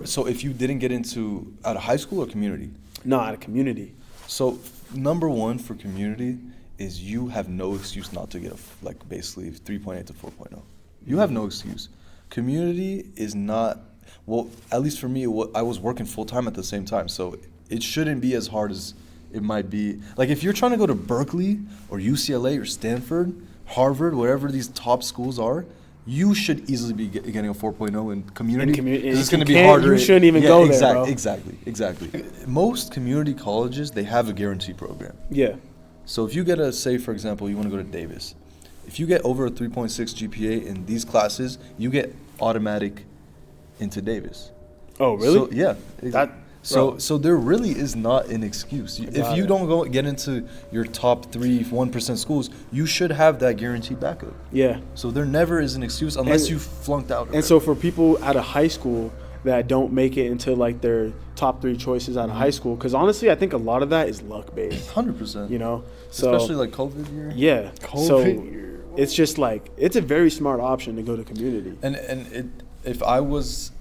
C: So if you didn't get into out of high school or community?
B: No, out of community.
C: So number one for community is you have no excuse not to get like basically 3.8 to 4.0. You have no excuse. Community is not, well, at least for me, I was working full time at the same time, so it shouldn't be as hard as it might be. Like if you're trying to go to Berkeley or UCLA or Stanford, Harvard, whatever these top schools are, you should easily be getting a 4.0 in community. Because it's going to be harder.
B: You shouldn't even go there, bro.
C: Exactly. Most community colleges, they have a guarantee program.
B: Yeah.
C: So if you get say, for example, you want to go to Davis. If you get over a 3.6 GPA in these classes, you get automatic into Davis.
B: Oh, really?
C: So, yeah. So there really is not an excuse. If you don't get into your top 1% schools, you should have that guaranteed backup.
B: Yeah.
C: So there never is an excuse unless you flunked out.
B: And so for people out of high school that don't make it into like their top 3 choices out of high school, because honestly, I think a lot of that is luck based.
C: 100%.
B: You know, so
C: especially like COVID year.
B: Yeah.
C: COVID year.
B: It's just like it's a very smart option to go to community.
C: If I was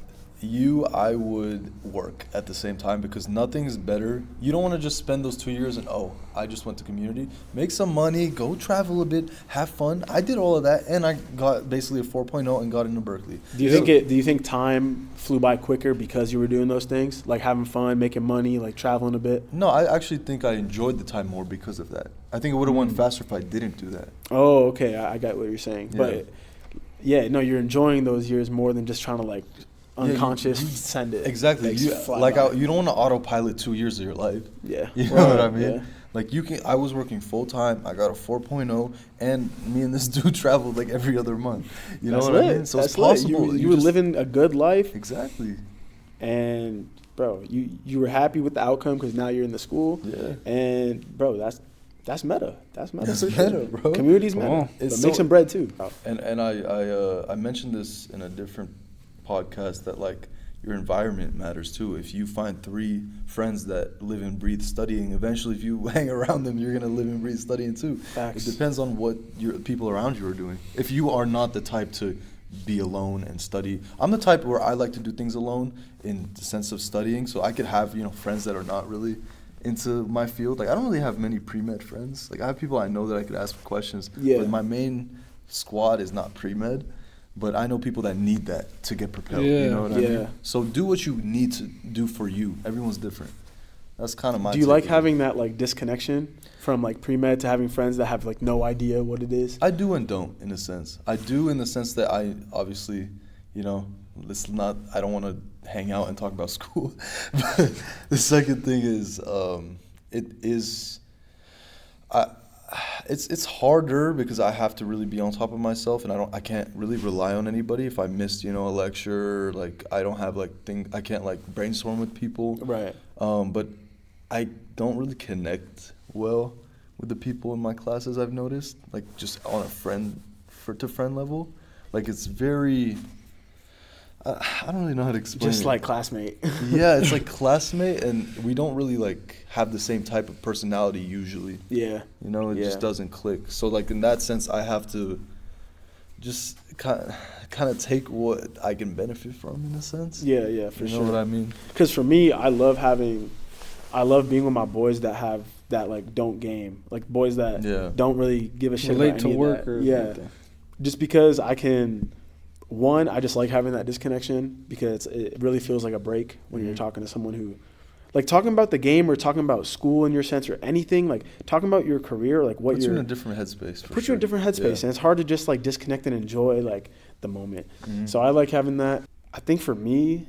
C: you, I would work at the same time because nothing's better. You don't want to just spend those 2 years and I just went to community. Make some money, go travel a bit, have fun. I did all of that and I got basically a 4.0 and got into Berkeley.
B: Do you think time flew by quicker because you were doing those things, like having fun, making money, like traveling a bit?
C: No, I actually think I enjoyed the time more because of that. I think it would have went faster if I didn't do that.
B: Oh, okay, I got what you're saying.
C: Yeah.
B: But yeah, no, you're enjoying those years more than just trying to like unconscious send it.
C: Exactly. You don't want to autopilot 2 years of your life.
B: Yeah.
C: You know what I mean?
B: Yeah.
C: Like I was working full time. I got a 4.0, and me and this dude traveled like every other month. You know what I mean? So it's possible.
B: You were living a good life.
C: Exactly.
B: And bro, you were happy with the outcome because now you're in the school.
C: Yeah.
B: And bro, that's meta. That's meta.
C: That's
B: for
C: meta,
B: sure.
C: bro.
B: Community's
A: Come
B: meta.
A: on.
B: But
C: It's
B: make some bread too.
C: And I mentioned this in a different podcast that like your environment matters too. If you find 3 friends that live and breathe studying, eventually if you hang around them, you're gonna live and breathe studying too.
B: Facts.
C: It depends on what your people around you are doing. If you are not the type to be alone and study, I'm the type where I like to do things alone in the sense of studying. So I could have friends that are not really into my field. Like I don't really have many pre-med friends. Like I have people I know that I could ask questions.
B: Yeah.
C: But my main squad is not pre-med. But I know people that need that to get propelled.
A: Yeah.
C: You know what I
B: Yeah.
C: mean? So do what you need to do for you. Everyone's different. That's kind of my.
B: Do you like
C: takeaway.
B: having that like disconnection from like pre-med to having friends that have like no idea what it is?
C: I do and don't, in a sense. I do in the sense that I obviously, you know, I don't want to hang out and talk about school. But the second thing is, it's harder because I have to really be on top of myself, and I can't really rely on anybody. If I missed, you know, a lecture, like I don't have I can't like brainstorm with people.
B: Right.
C: But I don't really connect well with the people in my classes. I've noticed, like just on a friend to friend level, like it's very. I don't really know how to explain.
B: Just
C: it.
B: like classmate.
C: Yeah, it's like classmate, and we don't really like have the same type of personality usually.
B: Yeah.
C: You know, it just doesn't click. So like in that sense, I have to just kind of take what I can benefit from in a sense.
B: Yeah, for sure.
C: You know what I mean?
B: Because for me, I love being with my boys that like don't game, like boys that don't really give a shit
A: relate
B: about
A: to
B: any of
A: work
B: that.
A: or
B: yeah.
A: anything.
B: Just because I can. One, I just like having that disconnection because it really feels like a break when you're talking to someone who, like talking about the game or talking about school in your sense or anything, like talking about your career, like what
C: Puts
B: you're.
C: you in a different headspace.
B: Puts you in a different headspace, and it's hard to just like disconnect and enjoy like the moment.
C: Mm-hmm.
B: So I like having that. I think for me,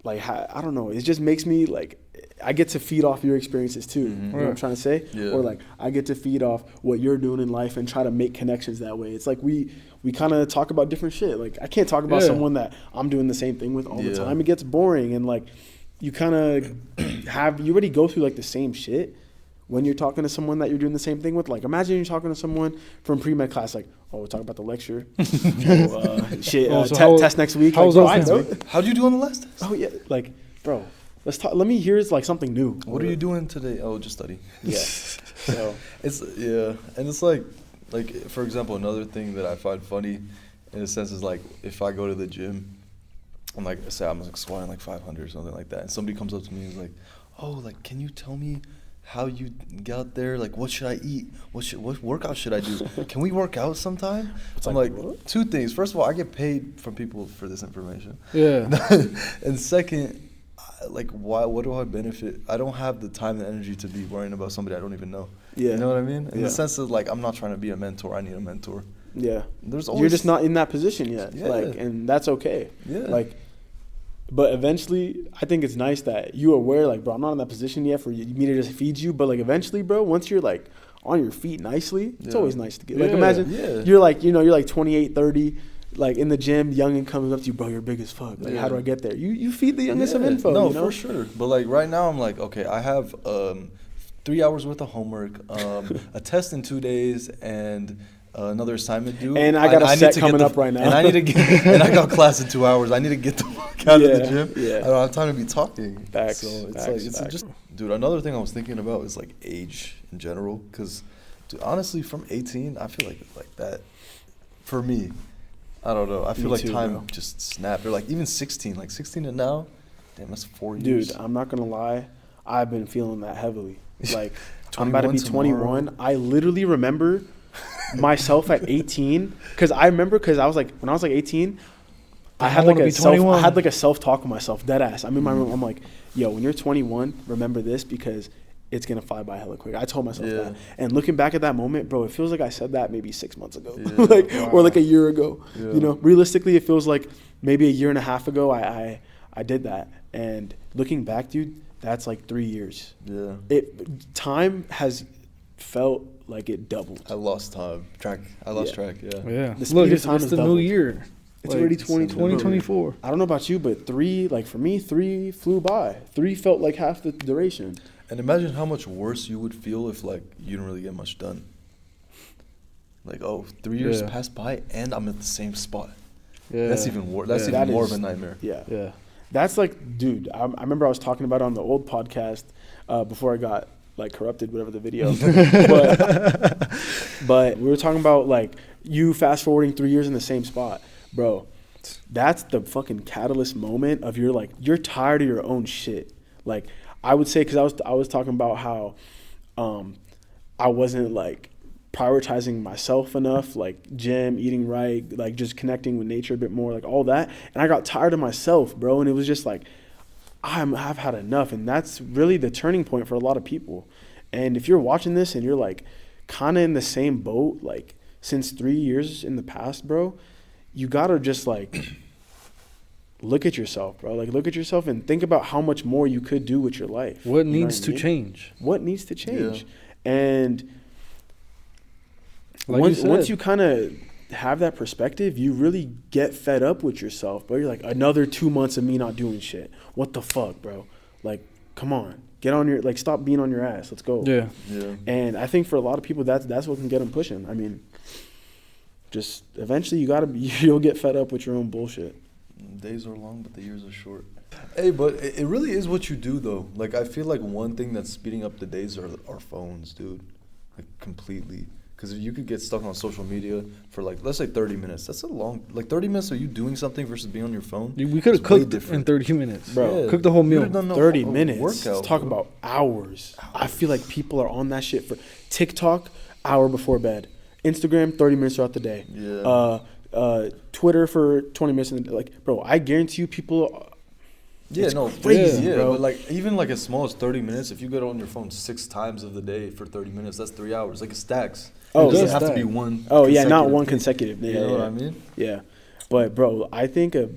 B: like I don't know, it just makes me like I get to feed off your experiences too.
C: Mm-hmm.
B: You know what I'm trying to say?
C: Yeah.
B: Or like I get to feed off what you're doing in life and try to make connections that way. It's like we kind of talk about different shit. Like I can't talk about someone that I'm doing the same thing with all the time. It gets boring, and like you kind of you already go through like the same shit when you're talking to someone that you're doing the same thing with. Like imagine you're talking to someone from pre-med class, like, oh, we're talking about the lecture. Test next week.
A: How was
B: like,
A: those next week?
C: How'd you do on the last test?
B: Oh yeah, like, bro, let's talk. Let me hear like something new.
C: What are you doing today? Oh, just study.
B: Yeah. So
C: It's and it's like for example, another thing that I find funny, in a sense, is like if I go to the gym, I'm like, say I'm like squatting like 500 or something like that, and somebody comes up to me and is like, oh, like can you tell me how you get out there? Like what should I eat? What workout should I do? Can we work out sometime? I'm like
B: what?
C: Two things. First of all, I get paid from people for this information.
A: Yeah.
C: And second, like what do I benefit? I don't have the time and energy to be worrying about somebody I don't even know.
B: Yeah.
C: You know what I mean? In
B: Yeah.
C: the sense of like I'm not trying to be a mentor. I need a mentor.
B: yeah,
C: There's always
B: you're just not in that position yet.
C: Yeah.
B: Like, and that's okay.
C: Yeah.
B: Like, but eventually, I think it's nice that you're aware. Like, bro, I'm not in that position yet for me to just feed you. But like, eventually, bro, once you're like on your feet nicely, it's
C: Yeah.
B: always nice to get. Like,
A: Yeah.
B: imagine
C: Yeah.
B: you're like, you're like 28, 30. Like in the gym, young and comes up to you, bro. You're big as fuck. Like, how do I get there? You feed the youngest some info.
C: No,
B: you know?
C: for sure. But like right now, I'm like, okay, I have 3 hours worth of homework, a test in 2 days, and another assignment due.
B: And I got a
C: need
B: set
C: to
B: coming
C: get
B: up right now.
C: And I need to get, and I got class in 2 hours. I need to get the fuck out of the
B: Yeah,
C: gym.
B: yeah.
C: I don't have time to be talking.
B: Facts,
C: So it's
B: facts,
C: like it's
B: facts.
C: just, dude. Another thing I was thinking about is like age in general, because, dude, honestly, from 18, I feel like that. For me, I don't know. I feel
B: Me
C: like
B: too,
C: time
B: bro.
C: just snapped. Or like even 16, like 16 to now. Damn, that's 4 years.
B: Dude, I'm not gonna lie. I've been feeling that heavily. Like I'm about to be
C: 21 tomorrow.
B: 21. I literally remember myself at 18 because I was like when I was like 18, I had like
A: wanna
B: a
A: be
B: self,
A: 21.
B: I had like a self-talk with myself, dead ass. I'm in my room. I'm like, yo, when you're 21, remember this because it's gonna fly by hella quick. I told myself
C: Yeah.
B: that. And looking back at that moment, bro, it feels like I said that maybe 6 months ago,
C: Yeah.
B: like or like a year ago.
C: Yeah.
B: You know, realistically, it feels like maybe a year and a half ago I did that. And looking back, dude, that's like 3 years.
C: Yeah.
B: Time has felt like it doubled.
C: I lost track. I lost
B: Yeah.
C: track. Yeah.
A: Yeah.
B: The speed
A: Look,
B: of
A: it's
B: time is
A: the new
B: doubled.
A: year.
B: It's
A: Like,
B: already 2020.
A: 2024.
B: I don't know about you, but 3, like for me, 3 flew by. 3 felt like half the duration.
C: And imagine how much worse you would feel if like you didn't really get much done. Like, oh, 3 years
A: Yeah.
C: passed by and I'm at the same spot.
A: Yeah.
C: That's even worse. That's
A: Yeah.
C: even
B: That
C: more
B: is-
C: of a nightmare.
B: Yeah.
A: Yeah.
B: That's like, dude, I remember I was talking about it on the old podcast before I got like corrupted, whatever the video. but we were talking about like you fast forwarding 3 years in the same spot, bro. That's the fucking catalyst moment of you're tired of your own shit. Like I would say, because I was talking about how I wasn't like prioritizing myself enough, like gym, eating right, like just connecting with nature a bit more, like all that. And I got tired of myself, bro. And it was just like, I've had enough. And that's really the turning point for a lot of people. And if you're watching this and you're like kind of in the same boat, like since 3 years in the past, bro, you got to just like look at yourself, bro. Like look at yourself and think about how much more you could do with your life.
A: What needs to change?
B: What needs to change? Yeah. And
A: like
B: once you kind of have that perspective, you really get fed up with yourself, bro. You're like, another 2 months of me not doing shit. What the fuck, bro? Like, come on. Get on your, like, stop being on your ass. Let's go.
A: Yeah.
B: And I think for a lot of people, that's what can get them pushing. I mean, just eventually you'll get fed up with your own bullshit.
C: Days are long, but the years are short. Hey, but it really is what you do, though. Like, I feel like one thing that's speeding up the days are our phones, dude. Like, completely. Because if you could get stuck on social media for, like, let's say 30 minutes. That's a long, like, 30 minutes of you doing something versus being on your phone.
A: We could have cooked in 30 minutes. Bro, cooked the whole meal.
B: 30 minutes. Workout, let's talk about hours. I feel like people are on that shit for TikTok, hour before bed. Instagram, 30 minutes throughout the day.
C: Yeah.
B: Twitter for 20 minutes. Like, bro, I guarantee you people...
C: crazy, bro. But like even like as small as 30 minutes, if you get on your phone 6 times of the day for 30 minutes, that's 3 hours. Like it stacks.
B: Oh,
C: it doesn't have to be one.
B: Oh yeah, not one consecutive.
C: You know what I mean?
B: Yeah, but bro, I think a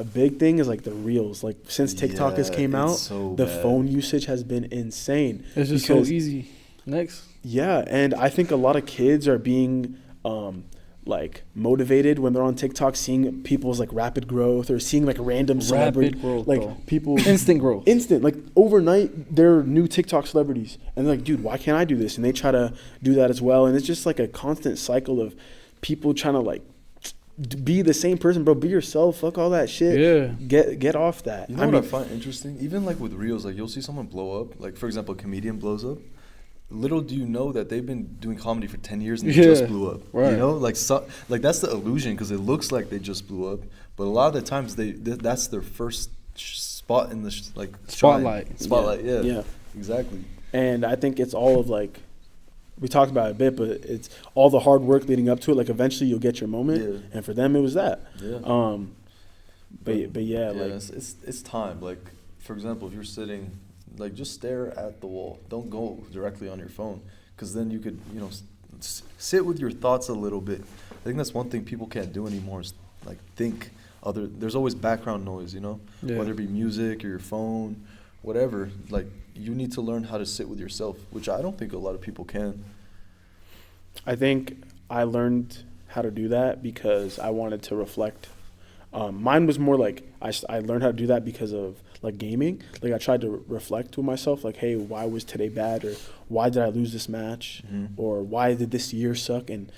B: big thing is like the reels. Like since TikTok has came out, the phone usage has been insane.
A: It's just so easy. Next.
B: Yeah, and I think a lot of kids are being like motivated when they're on TikTok, seeing people's like rapid growth or seeing like random celebrity
A: growth,
B: like
A: bro.
B: People
A: instant growth,
B: like overnight they're new TikTok celebrities, and they're like, dude, why can't I do this? And they try to do that as well, and it's just like a constant cycle of people trying to like be the same person, bro. Be yourself. Fuck all that shit.
A: Yeah.
B: Get off that.
C: You know what I find interesting? Even like with reels, like you'll see someone blow up. Like for example, a comedian blows up. Little do you know that they've been doing comedy for 10 years and they just blew up. Right. You know, like that's the illusion because it looks like they just blew up, but a lot of the times that's their first spot in the
A: spotlight.
B: Yeah,
C: exactly.
B: And I think it's all of like we talked about it a bit, but it's all the hard work leading up to it. Like eventually you'll get your moment, and for them it was that.
C: Yeah.
B: But yeah, like
C: it's time. Like for example, if you're sitting. Like, just stare at the wall. Don't go directly on your phone because then you could, you know, sit with your thoughts a little bit. I think that's one thing people can't do anymore is, like, think other – there's always background noise, you know, whether it be music or your phone, whatever. Like, you need to learn how to sit with yourself, which I don't think a lot of people can.
B: I think I learned how to do that because I wanted to reflect. Mine was more like I learned how to do that because of like gaming. Like I tried to reflect with myself, like, hey, why was today bad, or why did I lose this match, or why did this year suck, and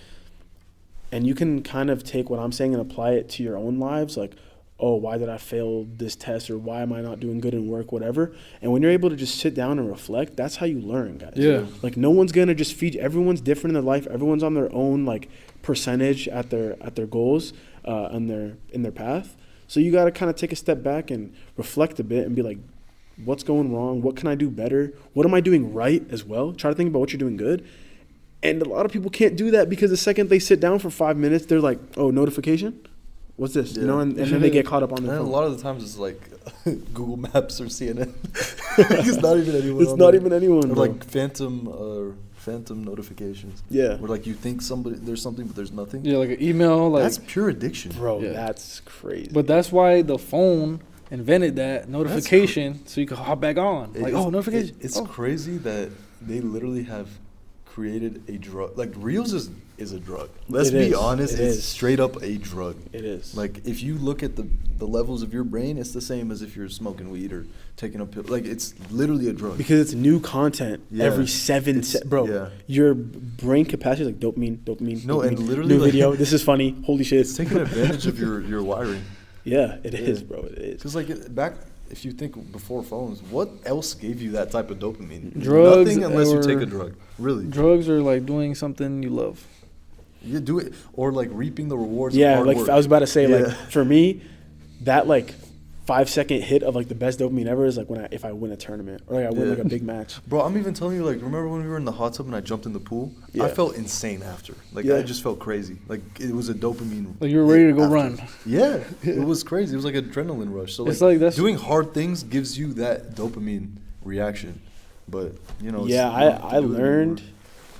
B: you can kind of take what I'm saying and apply it to your own lives, like, oh, why did I fail this test, or why am I not doing good in work, whatever. And when you're able to just sit down and reflect, that's how you learn, guys.
A: Yeah.
B: Like no one's gonna just feed. Everyone's different in their life. Everyone's on their own like percentage at their goals, in their path. So you got to kind of take a step back and reflect a bit and be like, what's going wrong? What can I do better? What am I doing right as well? Try to think about what you're doing good. And a lot of people can't do that because the second they sit down for 5 minutes, they're like, oh, notification? What's this?
C: Yeah.
B: You know, and then they get caught up on their phone.
C: A lot of the times it's like Google Maps or CNN. It's not even anyone.
B: It's not even anyone.
C: Or like phantom notifications.
B: Yeah.
C: Where like you think there's something but there's nothing.
A: Yeah, like an email. Like,
C: that's pure addiction.
B: Bro, that's crazy.
A: But that's why the phone invented that notification so you can hop back on. Like, notification.
C: It's crazy that they literally have created a drug. Like Reels is a drug. Let's be honest, it's straight up a drug.
B: It is.
C: Like if you look at the levels of your brain, it's the same as if you're smoking weed or taking a pill. Like it's literally a drug.
B: Because it's new content every 7 seconds. Bro, your brain capacity is like dopamine.
C: No,
B: dopamine,
C: and literally
B: new video. This is funny. Holy shit.
C: It's taking advantage of your wiring.
B: Yeah, it is, bro. It is.
C: Because like back, if you think before phones, what else gave you that type of dopamine?
A: Drugs.
C: Nothing unless you take a drug. Really.
A: Drugs are like doing something you love.
C: You do it, or like reaping the rewards.
B: Yeah,
C: of hard
B: like
C: work.
B: I was about to say, like for me, that like 5-second hit of like the best dopamine ever is like if I win a tournament or like I win like a big match.
C: Bro, I'm even telling you, like, remember when we were in the hot tub and I jumped in the pool?
B: Yeah.
C: I felt insane after. Like,
B: Yeah.
C: I just felt crazy. Like, it was a dopamine.
A: Like, you were ready to go
C: after.
A: run.
C: Yeah, it was crazy. It was like an adrenaline rush. So,
A: It's like that's
C: doing hard things gives you that dopamine reaction. But, you know,
B: Yeah, I learned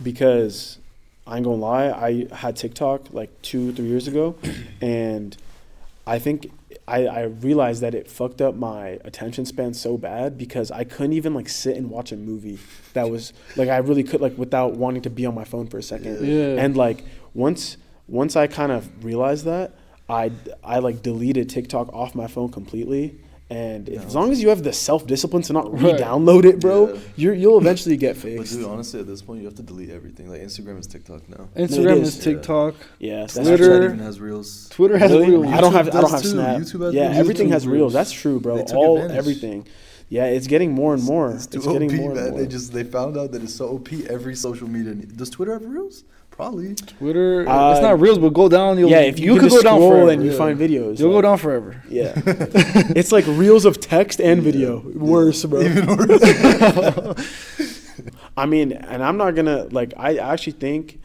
B: because I ain't gonna lie, I had TikTok like 2-3 years ago, and I think I realized that it fucked up my attention span so bad because I couldn't even like sit and watch a movie that was like I really could like without wanting to be on my phone for a second.
A: Yeah.
B: And like once I kind of realized that, I like deleted TikTok off my phone completely. And as long as you have the self-discipline to not
A: Right.
B: re-download it, bro,
C: Yeah.
B: you'll eventually get
C: But,
B: fixed.
C: dude, honestly, at this point, you have to delete everything. Like, Instagram is TikTok now.
A: Instagram
B: It
A: is
B: is.
A: TikTok.
B: Yeah, that's
A: Twitter.
C: Snapchat even has Reels.
A: Twitter has
B: Really?
A: real.
B: I don't have
C: does too.
B: Snap.
C: YouTube has
B: yeah,
C: Reels.
B: everything
A: YouTube
B: has reels.
A: Reels.
B: That's true, bro.
C: They took
B: All
C: advantage.
B: everything. Yeah, it's getting more and more.
C: It's
B: It's
C: too
B: getting
C: OP,
B: more and
C: man.
B: more.
C: They found out that it's so OP. Every social media. Does Twitter have Reels? Probably.
A: Twitter. It's
B: Uh,
A: not reels, but go down.
B: Yeah, if you
A: could
B: just
A: go down
B: scroll
A: forever.
B: and you
A: yeah.
B: find videos,
A: You'll go
B: like-
A: down forever.
B: Yeah, it's like reels of text and video. Worse, bro.
C: Even worse.
B: I mean, and I'm not gonna like. I actually think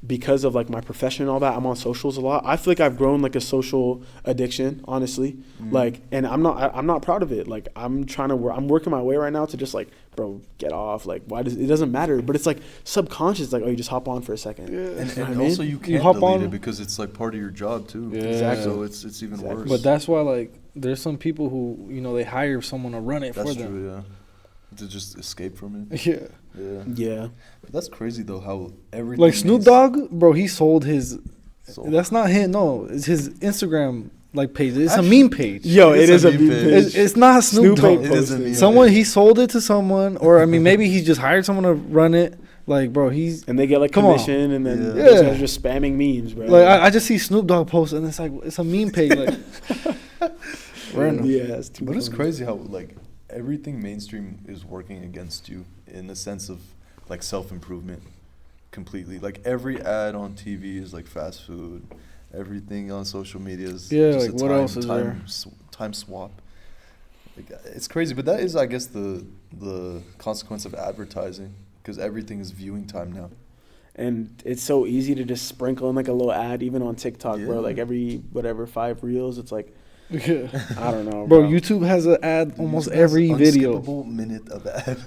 B: because of like my profession and all that, I'm on socials a lot. I feel like I've grown like a social addiction, honestly. Like, and I'm not proud of it. Like, I'm trying to work. I'm working my way right now to just like, bro, get off. Like, why does it doesn't matter? But it's like subconscious. Like, oh, you just hop on for a second.
A: Yeah.
B: You know
C: And
B: what I mean?
C: also you can't
A: hop
C: delete
A: on-
C: it because it's like part of your job too.
A: Yeah.
B: Exactly.
C: So it's even
B: Exactly.
C: worse.
A: But that's why, like, there's some people who, they hire someone to run it
C: That's
A: for them.
C: true, yeah. To just escape from it.
A: Yeah.
C: Yeah.
B: Yeah.
C: But that's crazy though how everything
A: Like Snoop
C: is
A: Dogg, bro, he sold his.
C: sold.
A: That's not him. No, it's his Instagram like page. It's
C: Actually-
A: a meme page.
B: Yo,
C: It
B: it
C: is
B: is
C: a
B: a
C: meme
B: meme
C: page.
B: page.
A: It's not Snoop Dogg.
C: It is a meme
A: Someone
C: page.
A: he sold it to someone, or I mean maybe he just hired someone to run it. Like, bro, he's
B: And they get like
A: Come on.
B: commission, and then
C: Yeah.
B: those
A: Yeah.
B: guys are just spamming memes, bro.
A: like I just see Snoop Dogg post and it's like it's a meme page. Like, random.
B: Yeah, it's too
C: But it's
B: funny.
C: crazy how like everything mainstream is working against you in the sense of like self-improvement completely. Like every ad on TV is like fast food. Everything on social media is
A: Yeah,
C: just
A: like,
C: a
A: what else is there?
C: time swap. Like, it's crazy, but that is, I guess, the consequence of advertising because everything is viewing time now.
B: And it's so easy to just sprinkle in like a little ad, even on TikTok, bro.
C: Yeah.
B: Like every 5 reels, it's like
A: Yeah.
B: I don't know,
A: Bro, YouTube has an ad almost
C: YouTube has
A: every video.
C: unskippable minute of ad.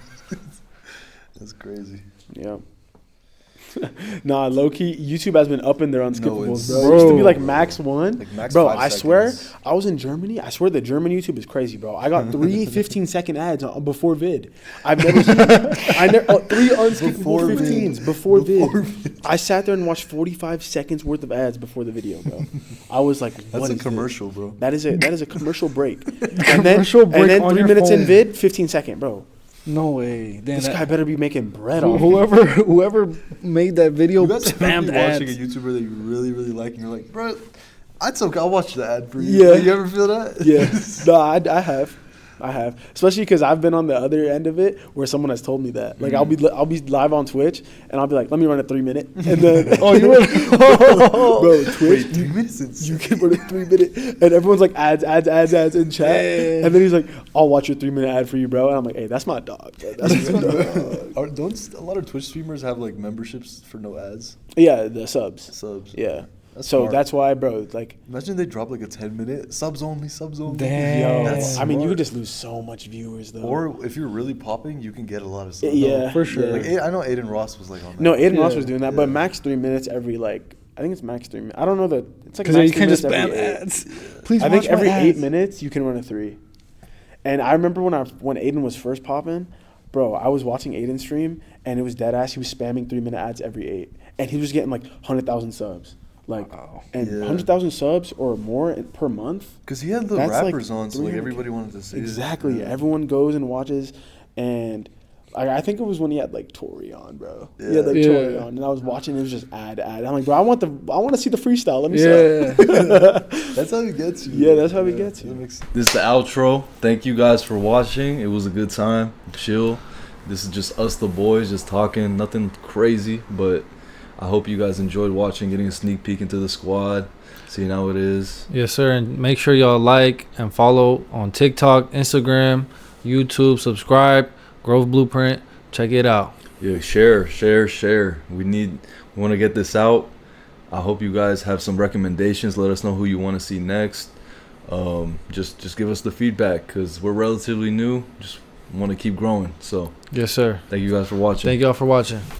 C: That's crazy.
B: Yeah. Nah, low key, YouTube has been upping their unskippables,
C: it's-
B: bro. It used to be like
C: Bro.
B: max 1.
C: Like max
B: Bro,
C: 5
B: I swear,
C: seconds.
B: I was in Germany. I swear the German YouTube is crazy, bro. I got 3 15-second ads before vid. I've never seen 3 unskippable
C: Before vid.
B: 15s before
C: Before
B: vid. I sat there and watched 45 seconds worth of ads before the video, bro. I was like,
C: That's
B: what
C: a
B: is
C: commercial, bro.
B: this? That is a commercial break.
A: Commercial break
B: and then
A: on
B: 3
A: your
B: minutes in
A: phone.
B: vid, 15-second, bro.
A: No way. Damn,
B: This
A: that-
B: guy better be making bread off.
A: whoever made that video
C: You guys ever
A: spammed
C: be
A: ads.
C: watching a YouTuber that you really, really like, and you're like, bro, it's okay. I'll watch the ad for you.
B: Yeah.
C: You ever feel that?
B: Yeah, no, I have, especially because I've been on the other end of it where someone has told me that. Like I'll be live on Twitch and I'll be like, let me run a 3 minute, and then
A: Oh, you were.
B: bro, Twitch,
C: Wait, 3 minutes is
B: you can run a 3 minute, and everyone's like ads in chat,
A: Yeah.
B: and then he's like, I'll watch your 3 minute ad for you, bro, and I'm like, hey, that's my dog, bro. That's my dog.
C: Don't a lot of Twitch streamers have like memberships for no ads?
B: Yeah, the subs,
C: Subs.
B: yeah.
C: That's
B: So
C: smart.
B: that's why, bro, like.
C: Imagine they drop like a 10-minute subs only.
A: Damn.
B: Yo,
C: That's
B: I mean, you
C: smart.
B: could just lose so much viewers though.
C: Or if you're really popping, you can get a lot of subs.
B: Yeah,
A: for sure.
C: Like I know Aiden Ross was like on that.
B: No, Aiden Ross
A: Yeah.
B: was doing that,
C: Yeah.
B: but max 3 minutes every like I think it's max 3 minutes. I don't know the it's like
A: Because
B: max
A: you can't
B: 3
A: just
B: minutes
A: spam
B: every eight.
A: ads. Please
B: I think
A: watch
B: every
A: my
B: 8
A: ads.
B: minutes you can run a 3. And I remember when Aiden was first popping, bro, I was watching Aiden stream and it was dead ass. He was spamming 3 minute ads every 8, and he was getting like 100,000 subs, like
A: Wow.
B: and
C: Yeah.
B: 100,000 subs or more per month.
C: Because he had the
B: That's like
C: rappers on, so like
B: 300K.
C: everybody wanted to see it.
B: Exactly.
C: Yeah.
B: Everyone goes and watches, and I think it was when he had like Tori on, bro. He had like
A: Yeah.
B: Tori on, and I was watching. It was just ad. I'm like, bro, I want to see the freestyle. Let me see.
A: Yeah.
C: That's how he gets you.
B: Yeah, that's how he gets you.
C: That makes
D: This is the outro. Thank you guys for watching. It was a good time. Chill. This is just us, the boys, just talking. Nothing crazy, but I hope you guys enjoyed watching, getting a sneak peek into the squad, seeing how it is.
A: Yes, sir. And make sure y'all like and follow on TikTok, Instagram, YouTube. Subscribe. Growth Blueprint. Check it out.
D: Yeah, share. We want to get this out. I hope you guys have some recommendations. Let us know who you want to see next. Just give us the feedback because we're relatively new. Just want to keep growing. So
A: Yes, sir.
D: thank you guys for watching.
A: Thank y'all for watching.